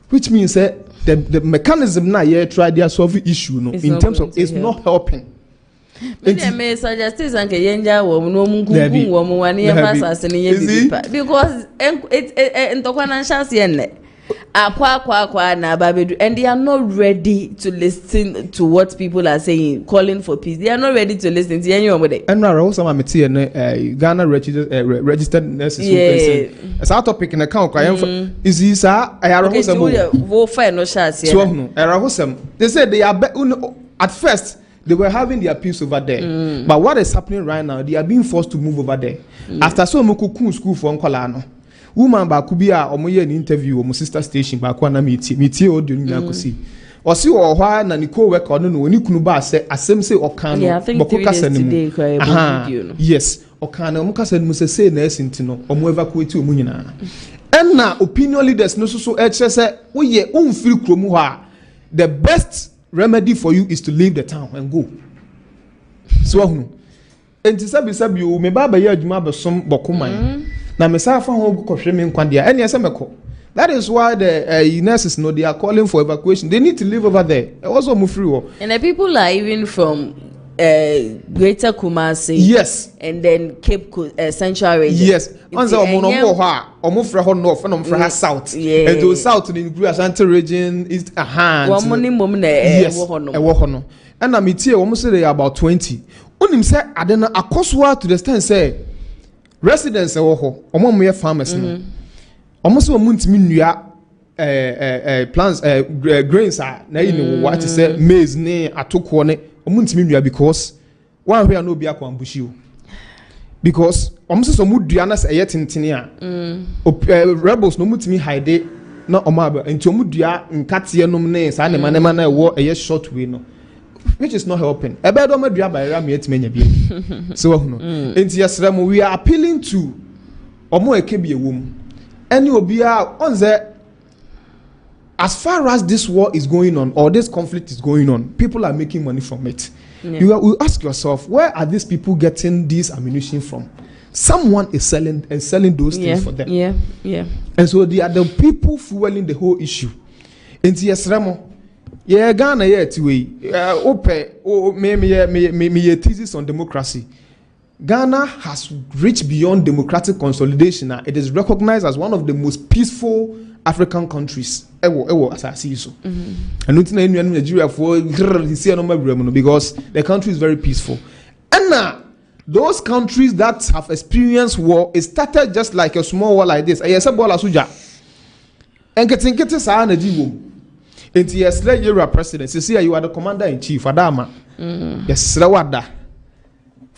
Which means that the mechanism now here try their solve issue no in terms of it's not helping. Me suggest anke yenja wo no munkunku wo mo wane ye masase ne ye bipa because ntokwa na chance ye ne akwa na babedu and they are not ready to listen to what people are saying calling for peace. They are not ready to listen to any of them. And now some ameti Ghana registered nurses who can as our topic in the account is this wo fa no chance ye no they said they are at first they were having their peace over there. But what is happening right now, they are being forced to move over there. After so muku school for Nkolano. Woman ba kubia omoye ni interview o sister station ba kwa na meeting audio ni na kosi. Osi wo hwa na ni co-work ono no ni kunu ba se asem se okan no boko kasa ni mu. Yes, okan no kasa ni mu se na esinti no omo evacuate omo nyina. Na opinion leaders no so se wo ye umfiri kromu ha the best remedy for you is to leave the town and go. So who? Enti sabi o me baba ye adwuma besom bokoman. Na me sa fa ho go hwe me nkwandia. Ene ese meko. That is why the nurses know they are calling for evacuation. They need to live over there. Also move free. And the people are even from Greater Kumasi. Yes. And then Cape Central region. Yes. Once omo fra ho north and omo fra south. And to south in the Ashanti region is a hand. One money mom na wo ho no. And na metie omo say they are about 20. Onim say adena akoswa to the stand say residents wo ho omo mo ye farmers no. Omo say omo ntimi nnua plants grains na you what say maize ne atoko ne omo ntimi nnua because one hwe na obi akwambushi o. Because almost so mudua na say yetintini a rebels no mutimi hide na omaba enti omudua nkate nom ne sa ne manema na wo eye short way no which is not helping ebe do madua ba ra me etime nya bi so hu no enti yesra mo we are appealing to omo ekebie wom any obia onze as far as this war is going on or this conflict is going on people are making money from it. You ask yourself, where are these people getting this ammunition from? Someone is selling those things for them. Yeah. And so they are the people fueling the whole issue. Into Yesremo, Ghana me thesis on democracy. Ghana has reached beyond democratic consolidation. Now it is recognized as one of the most peaceful African countries. As I see so. And Nigeria because the country is very peaceful. And now those countries that have experienced war, it started just like a small war like this. And getting sa na jiwo. Enti yesle Yera president. See you are the commander in chief. Adama. Yesle wada.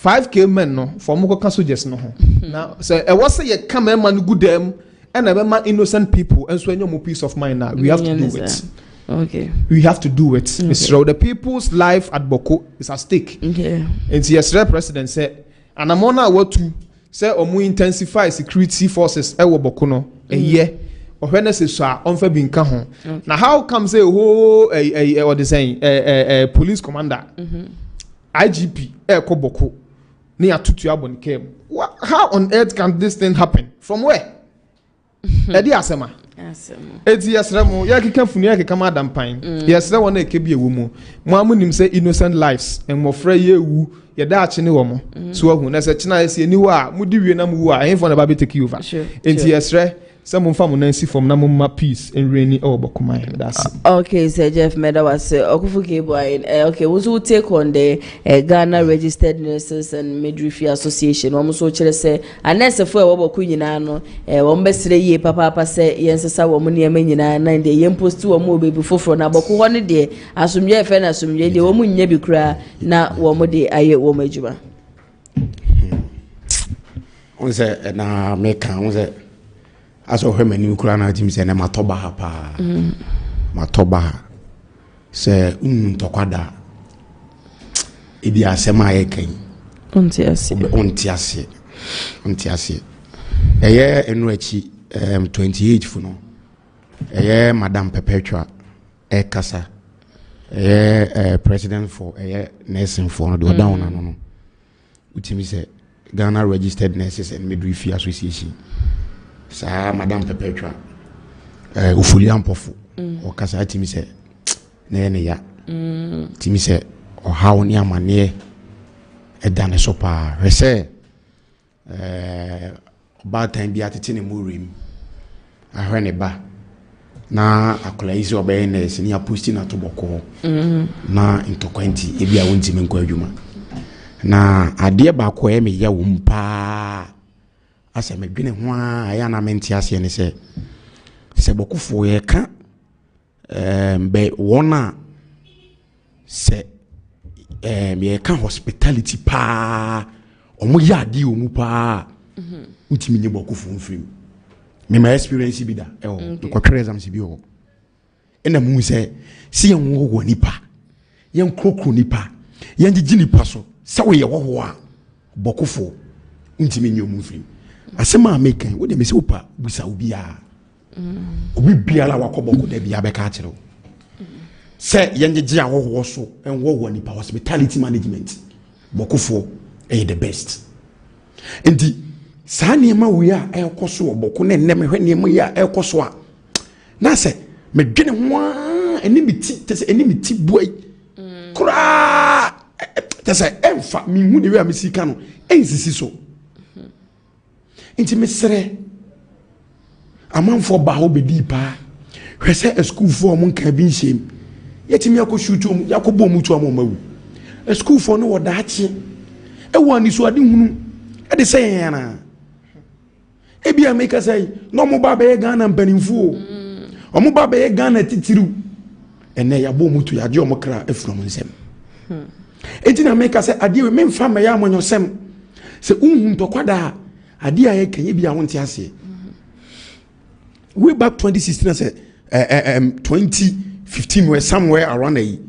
5k men no for moko soldiers no. Now so e was say come man good them. And remember innocent people, and so when you peace of mind now, we have to do it. Okay. We have to do it. Okay. So the people's life at Boko is at stake. Okay. And the president said, and I'm on our to say omu intensify security forces ewo Boko no a year. Or when they say so unfair being kahon. Now how come say what they saying police commander IGP Eko Boko near Tutu Abon came. How on earth can this thing happen? From where? Edi asema. Eti yesremo ya kika funu ya kika madam pine. Yesre wona ekebi ewu mu. Mo amunim say innocent lives and mo fra ye ewu ye da ache ne wo mo. So ahu na se china ese eni wa mudi wie na mu wa ehfo na ba be take over. Enti yesre some of them nancy from na peace and rainy Bokuma. That's okay, Sir Jeff Meda was Okufuke boy. Okay, we will take on the Ghana Registered Nurses and Midwifery Association. Almost so say unless a four Bokuinano, one best ye papa say yes, a woman near Menina, 9 day, yen post to a movie before for Naboku 1 day, as from Jeff and as from the woman never cry, now one day I woman juba. On say na make on say as of him new Kurana Jim say na matoba pa matoba say tokwada idi asema yeken onti ase eye enu achi 28 funo eye Madam Perpetua kasa eye president for eye nursing for no do down no utimi say Ghana Registered Nurses and Midwifery Association. Sa Madam Perpetua ufuli ampofu okasa timi se na ene ya timi se ohawo ni amane edane so pa hwese ba tan bi atete ne murim ahwe ne ba na akola isi obaye nurse ni aposti na to boko na intokwanti ebi a wontimi nkwa adwuma na ade ba ko e me ya wo mpa asa medwene ho a ya na menti ase ne se bokufo ye ka be wona se me ka hospitality pa omo ya ade o mu pa utimi nye bokufo mfiri me my experience bi da ko twere exam si bi o ena mu se si ye wo nipa ye nkrokro nipa ye ngigi nipa so sawe ye wo a bokufo ntimi nye mu mfiri asema American wo de me se opa busa obi a obi biara wakoboko da bia be ka kire o se yenjeje awowo so enwo nipa hospitality management bokofo the best enti sa niema wi a ekoso oboko na nne mehwe niema ya ekoso a na se medwene ho a eni biti tese eni miti boy kura tese emfa mi hu de wi a mesika no ensisi so enti mesere amanfo ba ho bedi pa hwese a school for mo nka bi nsem yetimi akoshutu yakobo mu tu amawu a school for no wodaache e wani so ade hunu e de say yana e bia make say no mo ba be Ghana mpanimfo o mo ba be Ghana titiru ene yabo mu tu yaje o mo kra afro mo nsem enti na make say ade we memfa me ya amonyosem se unhu ntokwada ade a yekan bia wonte ase way back 2016 say 2015 were somewhere around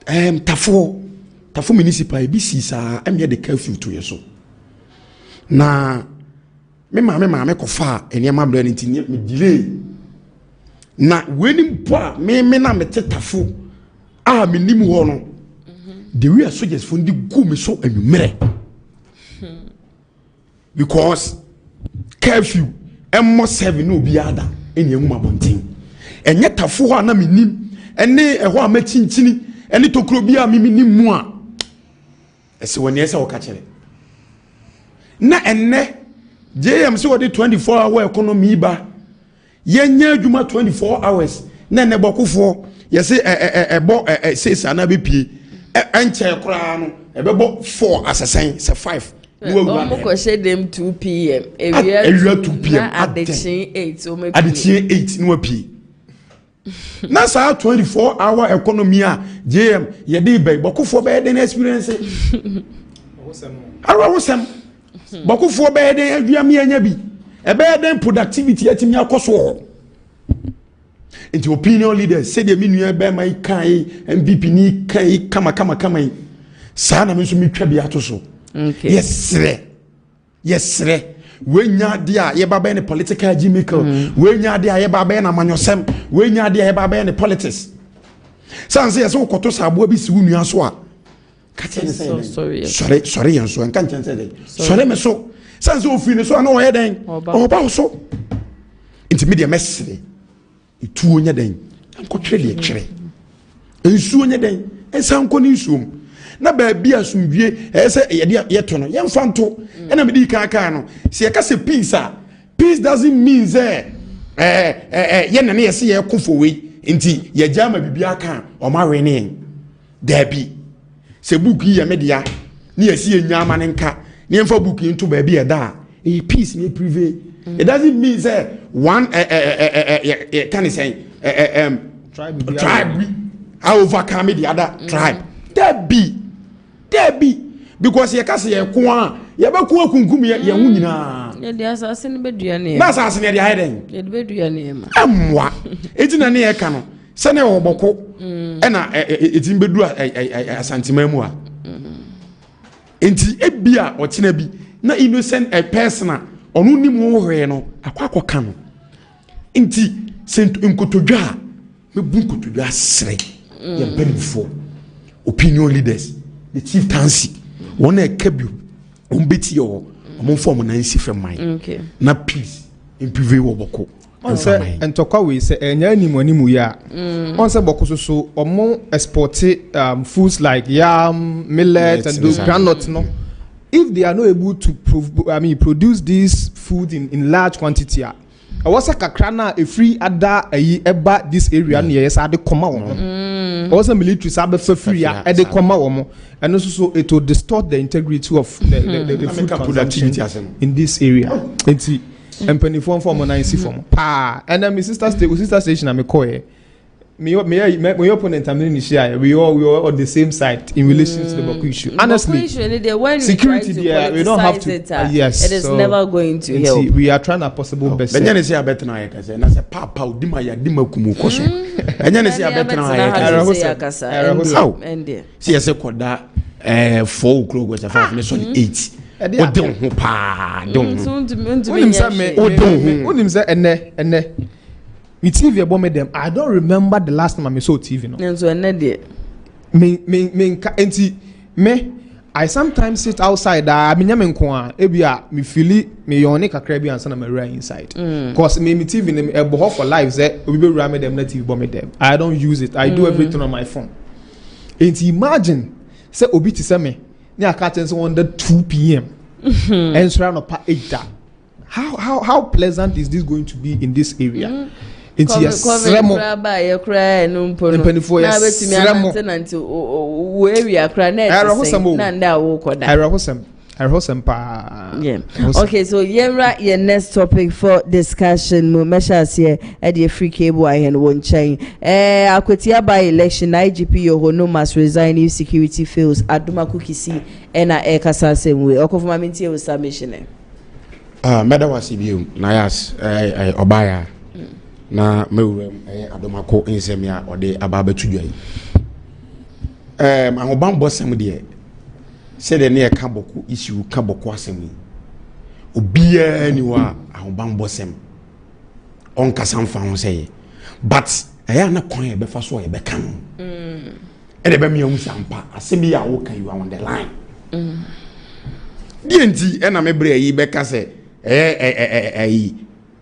Tafo municipal BC sa emye de curfew to yeso na me ma ko fa enema bra nti me delay na weni mpa me na me tetafo a me nim ho no the we are soldiers for ndi go me so anwumere because curfew emmo 7 no bi ada eni enwuma bonten enye tafo ho na me nim ene eho a ma chinchini ene tokro bi a me nim mu a ese woni ese wo ka kire na enne JM se wo de 24 hour economy ba yenya adwuma 24 hours na ne bokofo yese ebo sesa na be pie enche kra no ebebo 4 asesen se 5 no ko she dem 2 pm ewia 2 pm adechin 8 o me pie adechin 8 no pie na sa 24 hour economy a JM ye dey be bokofo be dey experience awosem bokofo be dey aduame anya bi e be dey productivity atimi akoso into opinion leaders say dey menu be mai kai NPP ni kai kama sa na me so metwa bi atoso okay yes wenya de a ye baba ne political gimmickle wenya de a ye baba na manyosem wenya de a ye baba ne politics sanse ye so koto sabo bi si wunu aso a ka tene say sorry yan so kan tene say sorry me so sanse ofi ne so na o ye den o ba so intermediate message itu onya den anko twele ye kire ensu onya den ensan ko ni nsuom na ba bia asumdue ese ye to no ye mfanto na me di kan no se ye ka se peace doesn't mean say ye na ye se ye kofo we nti ye jama bibia kan o ma we ne there be se book ye media na ye se nyama ne nka ne mfa book into ba bi e da peace ne privé. It doesn't mean say one can say tribe I overcome the other tribe. There be because ye kase ye ko a ye be ko kunkum ye hu nyina ye de assassin be duane na assassin ye de hayden ye de be duane ma amwa etina ne ye ka no se ne wo boko e na etin be du asantima mu a enti ebia o kina bi na innocent a person onu nim wo hwe no akwakoka no enti sent nkotodwa me bu nkotodwa sere ye benefo opinion leaders the chieftaincy one e kabu ombeti yo omon form na nsi fe man na peace in privé wo boko on say entokwa we say enya animu ya on say boko so omon export foods like yam millet and those groundnuts no. If they are not able to produce this food in large quantity, I was a kakrana a free ada eba this area near yes the comma woman. Also military sabe for free at the comma woman, and also so it will distort the integrity of the food productivity in this area. And penny form and I see form. And then my sister station I'm a coy. My opponent we all on the same side in relation to the Boko issue. Honestly, security there we don't have to. Yes, it is never going to help. We are trying our possible best. And then say I better na say na say papa udima ya dima kumu koso. And then say I better na how see say koda 4 o'clock was 5 minutes on 8. O don ho pa don. Unim say ene me TV about me them. I don't remember the last time I saw TV. No. And so me I sometimes sit outside. I mean, me feel me yoni kakrebi and son of my inside. Cause me TV a boho for life. Say we be ram them na TV bomb them. I don't use it. I do everything on my phone. And imagine say obi ti say me. Ni akatens on the 2 p.m. And surround up 8. How pleasant is this going to be in this area? Into yes, Remo. You cry no mpono. Na betimi anante we we akra na. I rehosem pa. Yeah. Okay, so your next topic for discussion mo measures here at the free cable I and one chain. Akwetia by election IGP Yohono must resign if security fails. Aduma Kukisi na ekasa same way. Okofuma mintie we submission. Meda wasibio na yas obaya na mewurem adomako nsem ya ode ababa tudwai ahoban bosem de se de ne ka boku issue ka boku asem obia ni wa ahoban bosem on kasam fa ho say but eya na kon e be fa so e be kan e de be me hu sampa asem ya wo kan you on the line DNT na me bre yi be ka se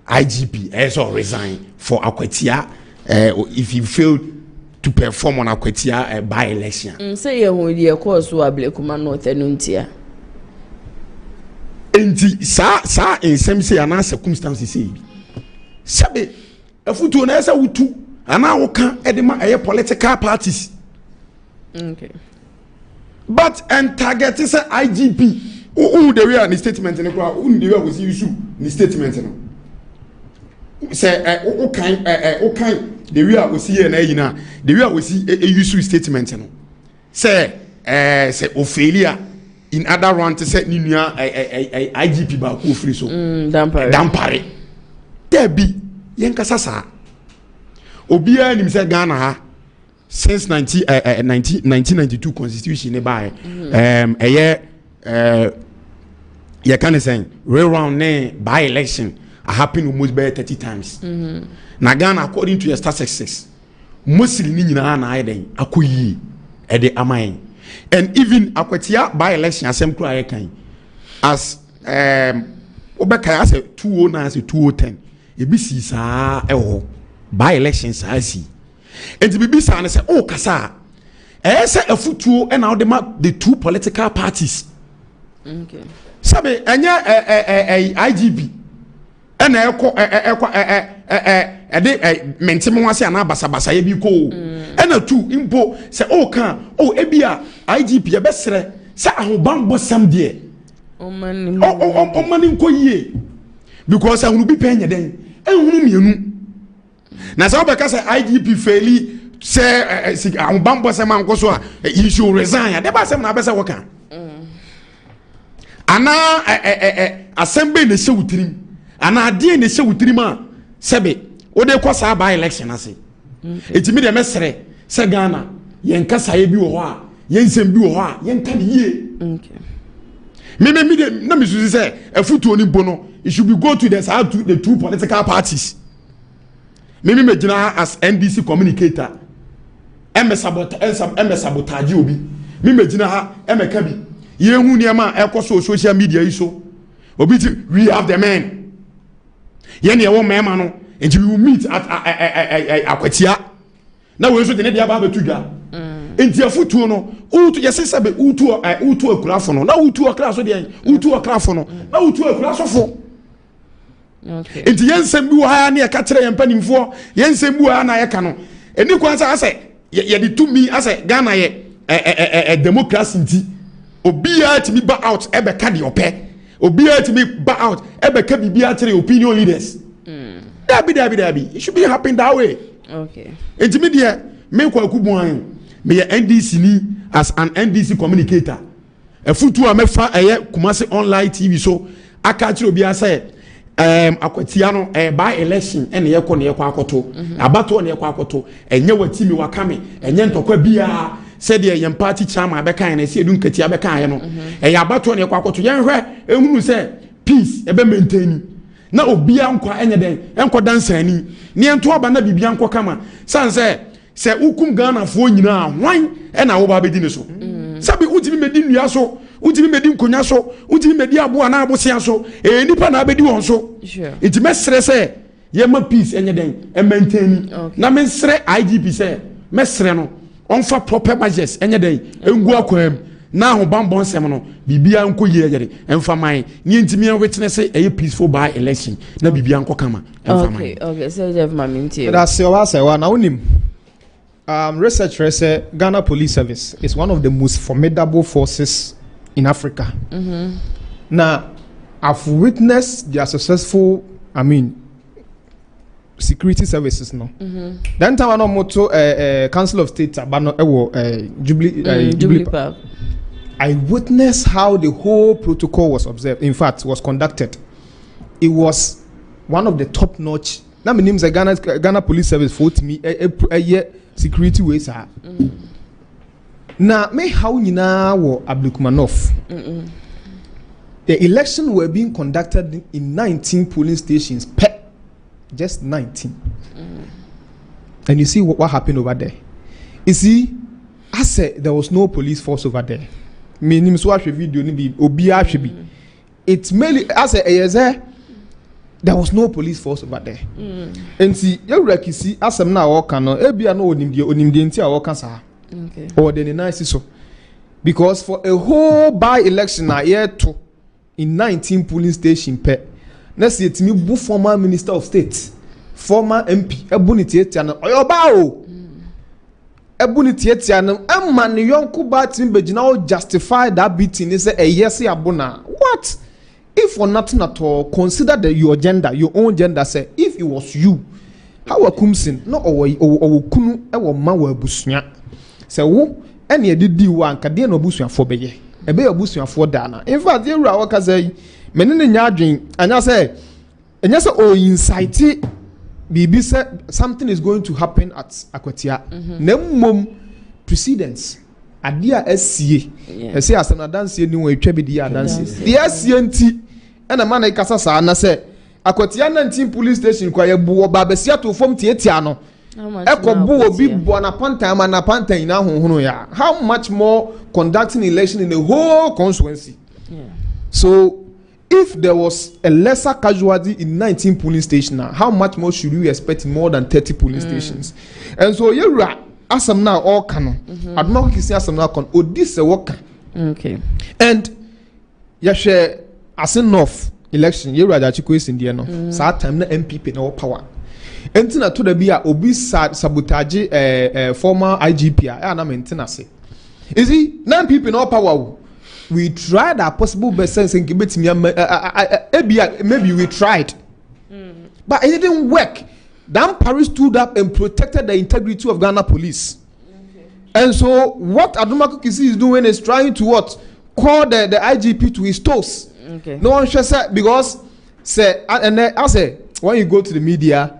IGP so resign for Akwetia if you fail to perform on Akwetia by election. Say you will course who are Blakuma North and Untia. And sa in some say and circumstances say. Sabe a foot to an answer with two and now can edema political parties. Okay. But and target is IGP. Who the real statement in the crowd, who the real was issue the statement. Say kind the real was here na the real was a useful statement no say Ophelia in other round to say ninia IGP ba ko free so dampare there be yenkasa sa obia nim say Ghana ha since 1992 constitution ne ba you can say real round ne by election happen almost by 30 times. Na Ghana according to your statistics, mostly ni nyina na ayden akoyi e de amai. And even Akwetia by election asem kura ye kan as obeka as 2009 as 2010 e bi si saa e ho by election saa si. And the bibi saa ne say oh kasa e say afutuo e na the two political parties. Okay. Sabe anya IGP ɛna ɛde mentem ho ase ana basa ye bi ko ɛna tu impo sɛ ka ebia IGP ye besere sɛ ahobambo sam de o mani nko yie because ahunu bi pɛ nyeden ehunu mienu na sɛ obeka sɛ IGP faili sɛ ahobambo sam anko so a he should resign de ba sam na besa woka ana assembly ne hye wutirim ana ade ne hye wutirim a sɛbe wode kɔ saa ba election ase etimi de mesere sɛ Ghana yen kasa ye bi wo hɔ a yen sem bi wo hɔ a yen ka ne yie me de na me susi sɛ afutuo ni bo no it should be go to the two political parties me gyina as NDC communicator sabotage obi me gyina ha ka bi ye hu niam a ekoso social media yi so obi we have the men ye ne wo mema no and we will meet at akwatia na we so de ne dia ba betu dwa enti afutuo no utu yesi sebe utu akurafo no na utu akra so de utu akrafo no na utu akurafo fo okay enti yensem bi wo ha na ye ka kire yempanimfo yensem bi wo ha na ye ka no eni kwansa ase ye de to me ase Ghana ye democracy nti obia timi ba out ebe ka de opɛ obia timi ba out ebe ka bibia kire opinion leaders Dabi. It should be happening that way. Okay. Intermediate, me kwa kubuan. Me ye NDC ni as an NDC communicator. A futu a mefa Kumasi online TV so akachiro obi ase akwatiano by election ene ye ko ne ye kwa akoto. Abato ne ye kwa akoto. Enye watimi wakame. Enye ntokwa bia said ye yem party chairman abeka na se edu nkati abeka no. Abato ne ye kwa akoto. Yen hwe ehunu se peace ebe maintain. Na obia nkwa enye den enko dansani ni ento aba na bibia nkwa kama sanse se ukum Ghana fo nyina hwan na wo ba bedi ne so sabi utimi medi nua so utimi medi nkonya so utimi medi abo na abosia so nipa na abedi won so iti mesre se ye ma peace enye den e maintain na mesre IGP se mesre no onfa proper measures enye den engu akwam na ho bambon sem no bibia nko yeyere emfa man ni ntimi en witness a peaceful by election na bibia nko kama emfa man okay so Jeff Maminti that's your say wa na unim researchers say Ghana Police Service is one of the most formidable forces in Africa. Now I've witnessed their successful security services no then time no moto Council of State abano Jubilee Park. I witnessed how the whole protocol was observed. In fact, was conducted. It was one of the top-notch. Now, my name is Ghana Police Service for me a security ways. Now, me how you know Abdulkumanov. The election were being conducted in 19 polling stations. Just 19. And you see what happened over there. You see, I said there was no police force over there. Meaning so video ni bi obi ahwe bi it mainly as a there was no police force over there and see yewura kisi asem na wo kan no ebia no onimdie nti a wo kan sa okay or the nice so because for a whole by election na year to in 19 polling station pe na see etimi bu former minister of state former MP ebuniti etia na oyoba o ebuniti etia na amma ne yonko ba tin begina o justify that beating is a yes abuna what if for nothing at all consider your gender your own gender say if it was you how akumsin no o kunu e wo ma wa abusua say wo ene edidi wo anka de na abusuafo beye ebe abusuafo da na in fact you ra waka say meni ne nya adwen anya say o incite bibi say something is going to happen at Akwatia na mmom precedents adia asie ese asana dance ni won atwa bi dia dance the asie nti na man na kasa sa na say Akwatia 19 police station kwa yebu oba besia to fom tietia no ekobu obi bo na pantan ma na pantan na honhono ya how much more conducting election in the whole constituency so if there was a lesser casualty in 19 polling stations now how much more should we expect in more than 30 polling stations and so yewra asam na all canon adma kisi asam na kon odise woka okay and yahwe asen north election ye raja chiko isindie no saa time na MPP na power entina to da bia obi sabotage former IGP a na maintain ase is he na MPP na power we tried our possible best sense in betimi maybe we tried but it didn't work. Dan Paris stood up and protected the integrity of Ghana police. And so what Adumaku Kisi is doing is trying to call the IGP to his toes. No one should say because I say when you go to the media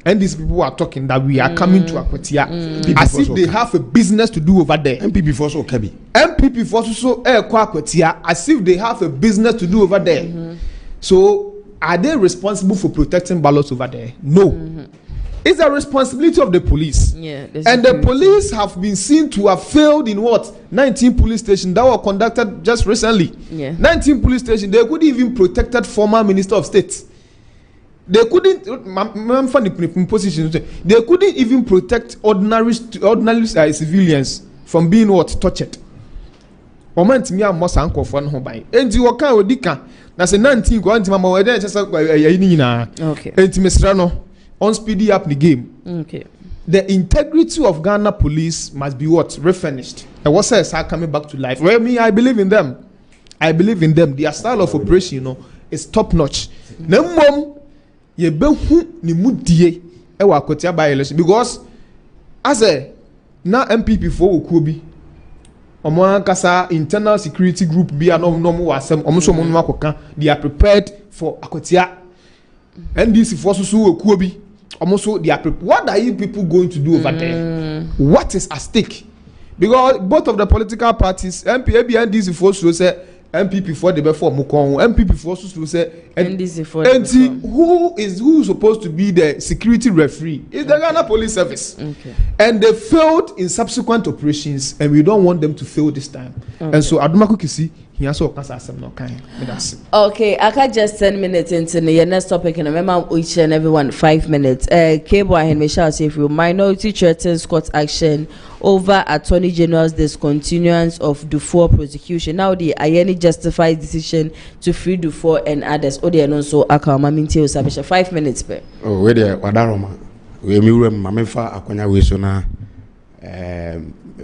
and these people are talking that we are coming to Akwatia as if they have a business to do over there. MPP for so Kebi. MPP for so Akwatia as if they have a business to do over there. So are they responsible for protecting ballots over there? No. It's a responsibility of the police. And the police have been seen to have failed in 19 police stations that were conducted just recently. 19 police stations, they couldn't even protect former minister of state. They couldn't they couldn't even protect ordinary civilians from being tortured. Moment me am mosa anko for no buy. Enti wo kan odika na se 19 ko anti mama we dey chese ni nyina. Okay. Enti mesra no on speedy up the game. Okay. The integrity of Ghana police must be refinished. And what says are coming back to life. Well, I believe in them. Their style of operation, is top notch. Nembom ye behu ni mudie e wa Akwatia by election because as a na MPP for Okuobi omo kasa internal security group bi anom wasem omo so mo akoka they are prepared for Akwatia NDC for so Okuobi omo so they are what are you people going to do over there? What is at stake? Because both of the political parties MPP and NDC for so say MPP for the before Mukong, MPP for so say NDC for who is supposed to be the security referee is the Ghana Police Service. Okay. And they failed in subsequent operations and we don't want them to fail this time. Okay. And so Adumaku Kisi he also okay, I can just 10 minutes into the next topic and remember each and everyone 5 minutes. KWABENA and Michelle say if you minority threatens court action over Attorney General's discontinuance of Dufour prosecution. Now the Ayeni justified decision to free Dufour and others. Oh, they are also Akama Minti Osabisha 5 minutes per. Oh, where the Wadaroma. We Mamefa Akonya Wisona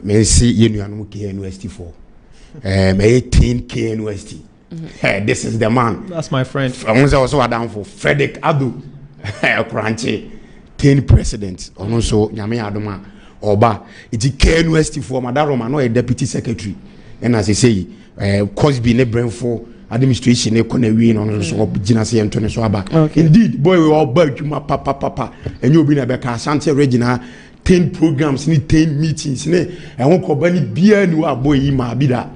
Messi Union KNUST 4. 18 KNUST. This is the man. That's my friend. I was also down for Frederick Adu Kranche 10 presidents. Also Nyame Adoma Oba. It's KNUST 4 Madaroma no a deputy secretary. And as I say, Cosby ne Brentford administration ne kone win on so Jinase Antonio Swaba. Indeed, boy we all bug you papa and you be na beka Asante Regina 10 programs ni 10 meetings ne and won ko bani bia ni wa boy ma bida.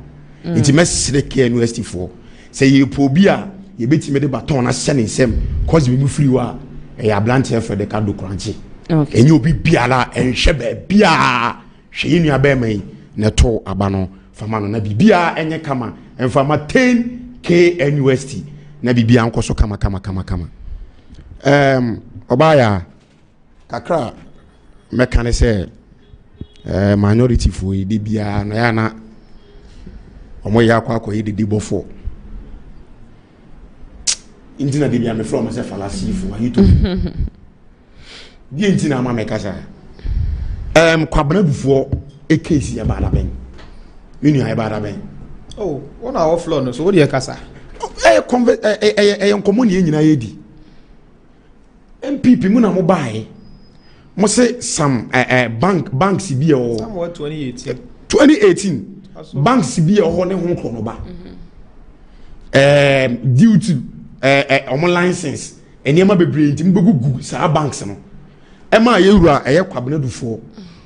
It's message the KNUST 4. Say you probia ye beti me de baton na hye nsem cause we mu free wa e ya blanche for the kado kranche. Okay. And you be biala and shebe bia hwe ni aba mai na to aba no fama no na bibia enye kama en fama 10 KNUST na bibia nkoso kama obaya kakra mekane say minority for e de bia na ya na omo ya kwa yi de bofo intina de bia me from say fallacy for you to bi intina ma mekasa kwabena bufo e case ya bada ben menu ya bada ben oh on our floor no so what dey kasa enkomo ne nyina yedi MPP mu na mo bae mo say some banks bi o somewhat 2018 banks bi o ne ho krono ba due to omo license enema bebre ntim begugu sa banks no ema yewura kwabena dufo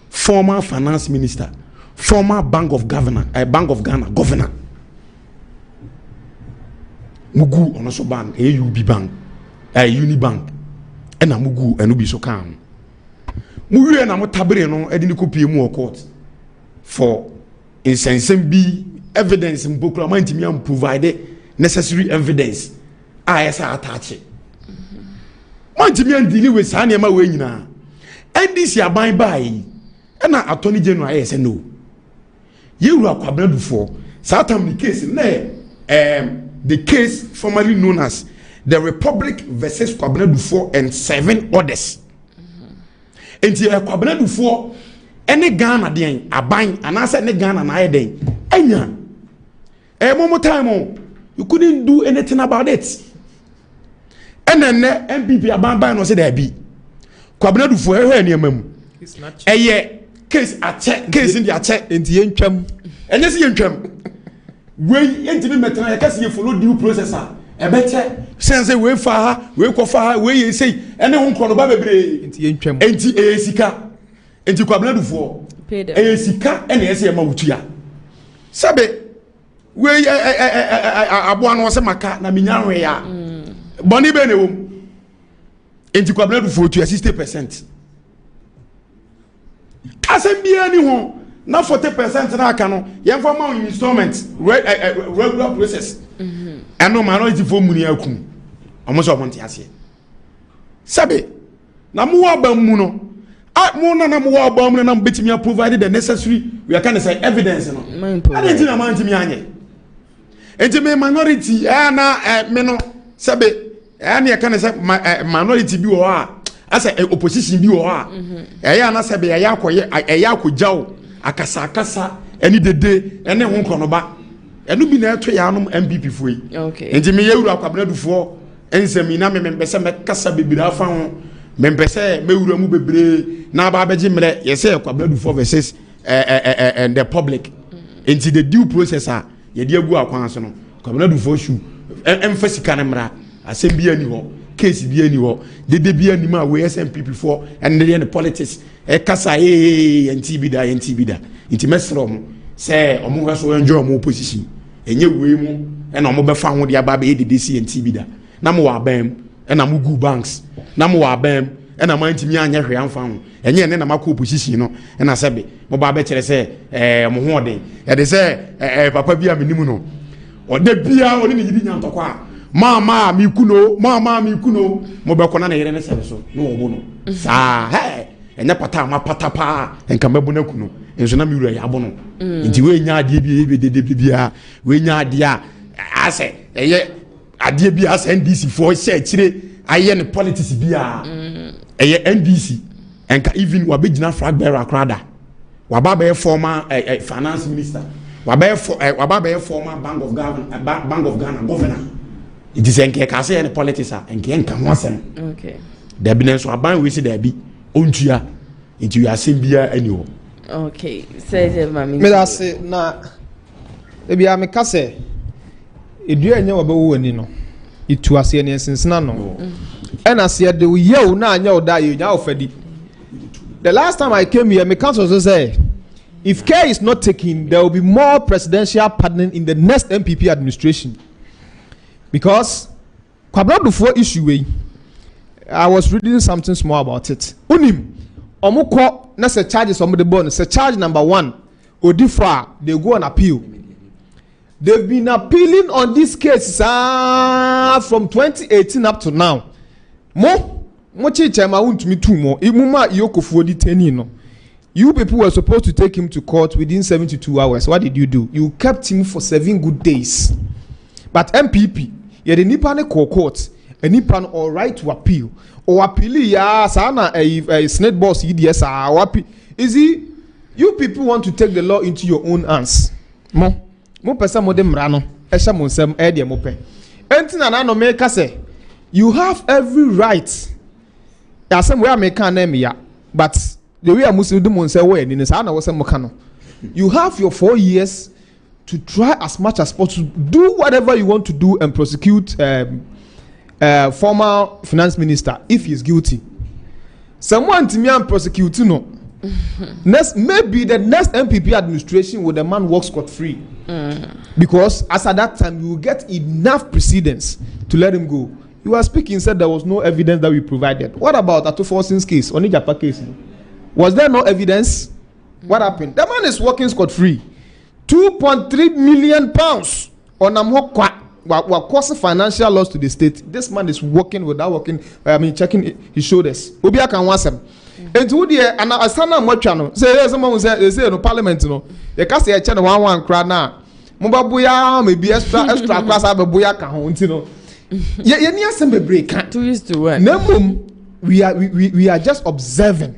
former finance minister former bank of Ghana governor mugu ono so ban UB bank Unibank ena mugu enu bi so kan muwie na motabere no edini kopie mu court for insensem bi evidence mbokura mantimi am provide necessary evidence esa attach mantimi am deal with sa na we nyina ndc aban bai ena attorney general say no yewu akwabena dufo sa time the case na the case formerly known as the Republic versus Kwabena Dufo and 7 others. Enti Kwabena Dufo any Ghana den aban and I said ne Ghana na den enya momo time you couldn't do anything about it. And then MPP aban no say there be Kwabena Dufo e niamam case case in the ache enti yentwam enye se yentwam we enti be metana ya kase follow due process ebeche sense we fa we ko fa we say ene ho nkro no ba bebre enti yentwam enti esika enti Kwabena Dufo esika ene ese ma wutua sabe we aboa no se maka na minyanwe ya boni be ne wo enti Kwabena Dufo to 60%. Asembia ni ho na 40% na aka no ye mfa ma installment regular process eno minority for muni akum omo so monte ase sabe na mo wa ba mu no mo na mo wa ba mu na betimi provide the necessary we can say evidence no ade ti na man ti mi anye enti me minority na me no sabe na can say minority bi wo a asa opposition bi wo ha eya na se be eya akojaw akasa eni dede ene ho nkonoba enu bi na eto ya anom MPP foi enti me yewura Kwabena Dufo ensemi na me mbese me kasa bebira afa ho me mbese me wura mu bebre na ba beji mre yese Kwabena Dufo versus and the public enti the due process a ye de agu akwan so no Kwabena Dufo shu emfasika na mra asem bi ani ho case bi ani ho dede bi ani ma we SMPP for and the politics e kasa enti bida enti mesro mo say omo ga so enjoy omo opposition enye we mu e na omo be fa ho de aba be dede si enti bida na mo wa bam e na mo gu banks na mo wa bam e na man timi anya hwe amfa ho enye ne na mako opposition no e na sebe mo ba be kire say mo ho oden e de say papa bi amenimu no ode bia oni ne yidi nyantokwa mama mi kuno mo be kona na yere ne sebe so no wo no sa enya pata ma pata pa enka mabu na kuno enso na mi wura ya bono nti we nya ade bi de bia we nya ade a ase eye ade bi ase NDC for share chire aye ne politics bia eye NDC enka even wa begina flag bearer krada wa ba be former finance minister wa ba be former Bank of Ghana governor. It is enke ka say any politics enka ho asem okay there be so aban we see there be ontua into you asembia anyo okay say mami me da say na e bia me ka say edu anya wa bewo ani no itu ase ne sensena no and as ye de ye na anya oda ye nya ofadi. The last time I came here me council also say if care is not taken there will be more presidential pardoning in the next NPP administration. Because Kwabena Dufo issue way, I was reading something small about it. Unim, omuko na se charges on the bond. Se charge number 1, Odifa, they go on appeal. They've been appealing on this case from 2018 up to now. Mo chicha ma won't me too more. Imuma yokofu detaining no. You people were supposed to take him to court within 72 hours. What did you do? You kept him for 7 good days. But MPP, you the nipa ne court, a nipa all right to appeal. Or appeal ya sana a snake boss EDS is he? You people want to take the law into your own hands. Mo pesa mo dem rano. Esha mo sem edi mo pe. Entina na no make say you have every right. Asem we make name ya, but the way I must do mo say we ni sa na wo sem mo kano. You have your 4 years to try as much as possible, do whatever you want to do and prosecute former finance minister if he is guilty. Someone to me and prosecute no. Maybe the next NPP administration will the man walk scot-free. Because as at that time you will get enough precedence to let him go. You are speaking, said there was no evidence that we provided. What about Atufosin's case, Onijapa case? Was there no evidence? What happened? The man is walking scot-free. 2.3 million pounds on what causes financial loss to the state. This man is working without working. Checking his shoulders. Obia can want some. And to the and I stand on what channel. Say someone say no parliament no. They can say a channel one crowd now. Mubabuya maybe extra class have a buya can you know. Yeah, ni asem bebre kan. 2:1. Nemum, we are just observing.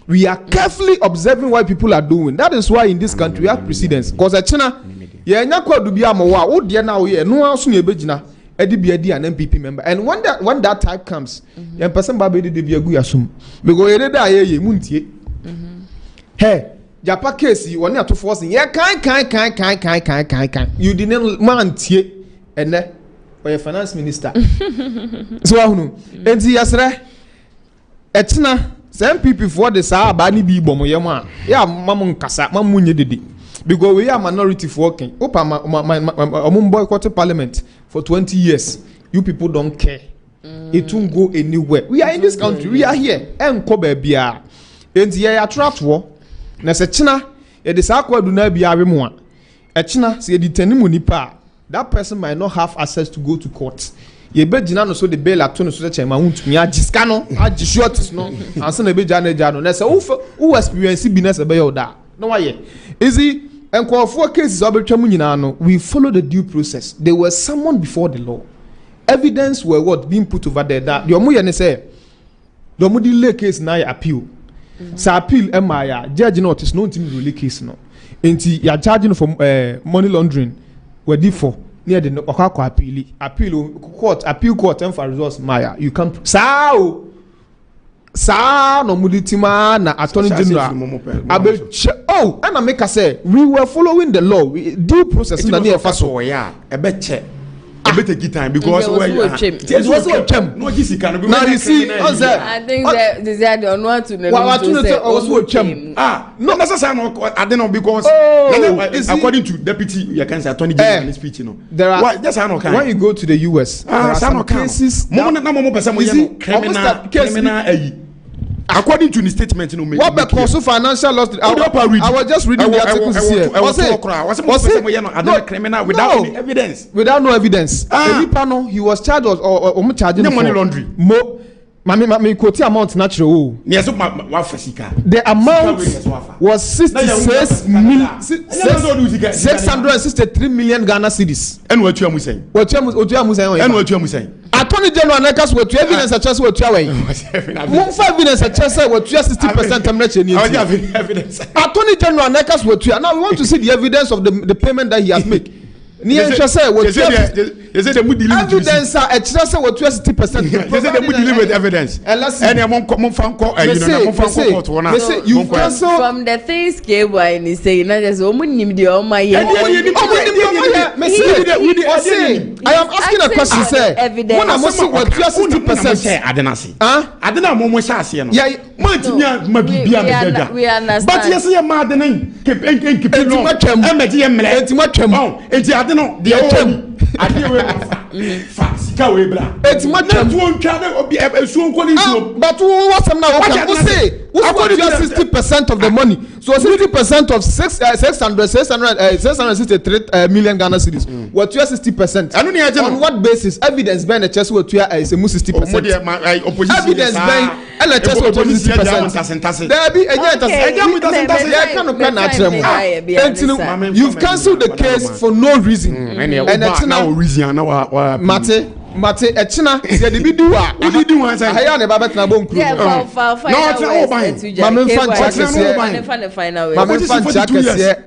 We are carefully observing what people are doing. That is why in this country we have precedents. Because China, yeah, nyakwa dubi amawa. Oh dear now, yeah, no one soon yebejina. Edi biadi an NPP member. And when that type comes, yeah, person babe di debi agu yasum. Because yede da ye muntie. Hey, Japa case you want to force. Yeah, kind. You didn't man tie, and then or finance minister. So I know. And see yasre. Etina. Some people for the sa bani bi bomo yema ya mamun kasa mamunye dede because we are minority for working opa my boycott parliament for 20 years. You people don't care. It won't go anywhere. We are in this country. We are here enko bia enti ya attract war na se china e de sa kwadu na bia we mo a e china se e ditanimu nipa that person might not have access to go to court. Ye be jina no so the bail ato no so che ma huntumi agiska no agi shorts no anse na be jana na say who experience business be yo da no why easy enkwofo cases obetwa mu nyina no we follow the due process. They were summoned before the law. Evidence were what being put over there that the omo ye ne say the omo delay case na appeal sa appeal emaya judge not is no ntimi rule case no enti ya charging for money laundering we did for near the okakwa appeal court and for results maya you come sa no muditima na attorney general and I make us say we were following the law due process na near faso ya ebeche better time because now you see I think that they are the one to no necessarily I don't know because according to deputy you can say attorney general in speech there are when you go to the US there are some cases criminal according to the statement no what because of financial loss I was just reading the articles here was it criminal without any evidence no evidence he was charged or charging money laundry Mami quote amount natural. The amount was 663 million Ghana cedis. And what you are saying? Attorney General Nekas were to evidence such as what you are weighing. Evidence such as what you are 60% evidence. Attorney General Nekas were to now we want to see the evidence of the payment that he has made. Evidence are what 60%. They say they would deliver with evidence. And you cancel from the things KY is saying that there's woman the my I am asking a question, sir. When I'm also what 60%. I don't know more chassis. Yeah, we understand. But yes, you're mad and keep the it's much but what's now say 60% of the money so 60% of 663 million Ghana cedis what you are 60% on what basis evidence behind the chest what you are is a 60% evidence behind and chest what 60% there be you've cancelled the case for no reason and it's now reason Mate echina se de bi do a odi di wan say aya ne ba betra bon kru no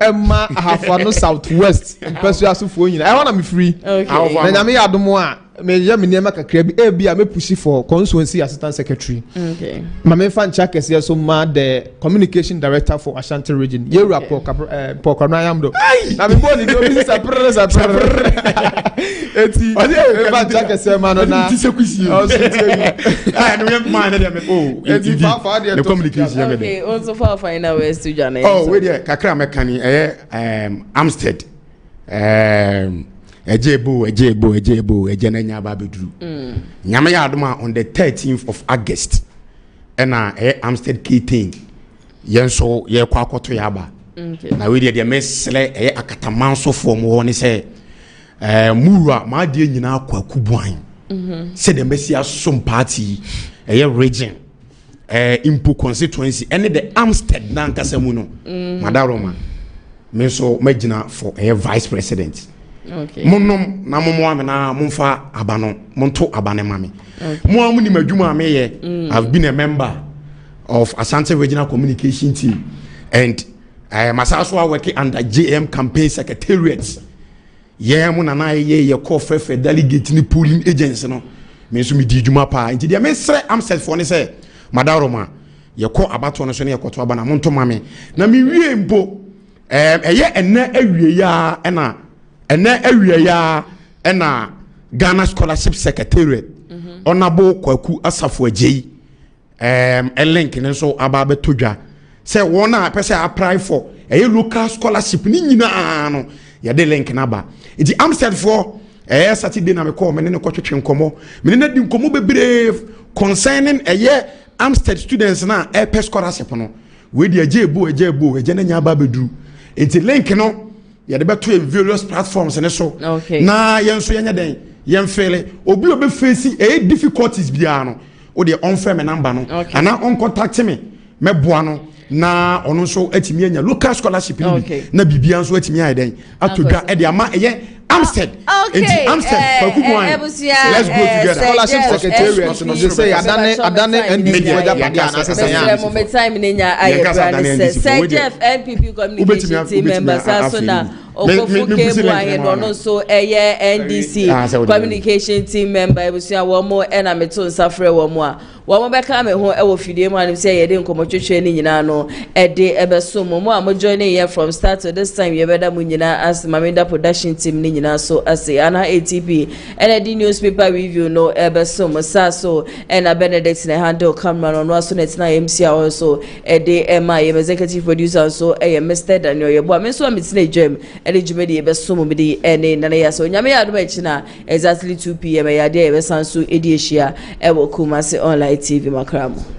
Emma Ahafano Southwest Pesuasufo nyina I wanna me free na nyame ya domo a me ye me niam kakra bi e bia me push for constituency assistant secretary okay mama fan chakese so ma the communication director for Ashanti region ye rapport pokona yamdo na me boni do bi sa eti fan chakese ma no na tisekusi no man na dem eti the communication okay also for final ways to journey we there kakra mekani Amstead ejebo ejenanya babedru nyame ya adoma on the 13th of August na Amstead K10 yenso ye kwa akoto ya ba na we there mesle akatamanso form wo ne se mura ma de nyina akwa kubuan se de mesi asom party region impo constituency and the Amstead na nkasa mu no madaroma me so magina for vice president monom na momo amena momfa abano monto abane mame mo amuni madwuma ameye I've been a member of Asante Regional Communication Team and I am also working under JM Campaign Secretariat. Yeah, mo na ye call for delegate ni polling agents no me so me di dwuma pa nti dia me sre am set for ne say madaroma ye call abato no so ne ye koto aba na monto mame na me wie mpo eye enne awie ya na Ghana Scholarship Secretariat Honorable Kwaku Asafo Ajay a link ne so aba betodwa say wona pese apply for a local scholarship ni nyina no ya de link na ba iti Amstead for Saturday na me call me ne kwotwetwe nkomo me ne di nkomo bebree concerning Amstead students na air scholarship no we di ajebu eje na nya ba beduru iti link no ya de beto various platforms ne so na yenso yenya den yemfele obi obe face difficulties bia no o de on frame number no ana on contact me boa no na ono so atimi anya local scholarship ni na bibia nso atimi ayden atodwa e de ama Amstead Amstead let's go together scholarship secretariat no they say adane NPP oja pade ana sesa ya mo me time ni nya aye say Jeff NPP communication team members so na okofuke boye no so NDC communication team member ebusia wo mo na meto nsafre wo mo a wo mo beka me ho e wo fidie mo anim say ye de nkomotwetwe ni nyina no e de ebeso mo a mo join here from start to this time ye beda mo nyina as Mamida production team ni nyina so as ana ATP and the newspaper review no ebeso mo sa so and Benedict na handle camera no so net na MC also e de Emma ye executive producer so e Mr Daniel ye bo me so ametina dwam e de jumedi ebeso mo bi ene na ya so nyame ya do ba china exactly 2 p.m. ya de ebesan so edi ehia e wo Kumasi online TV Makramo.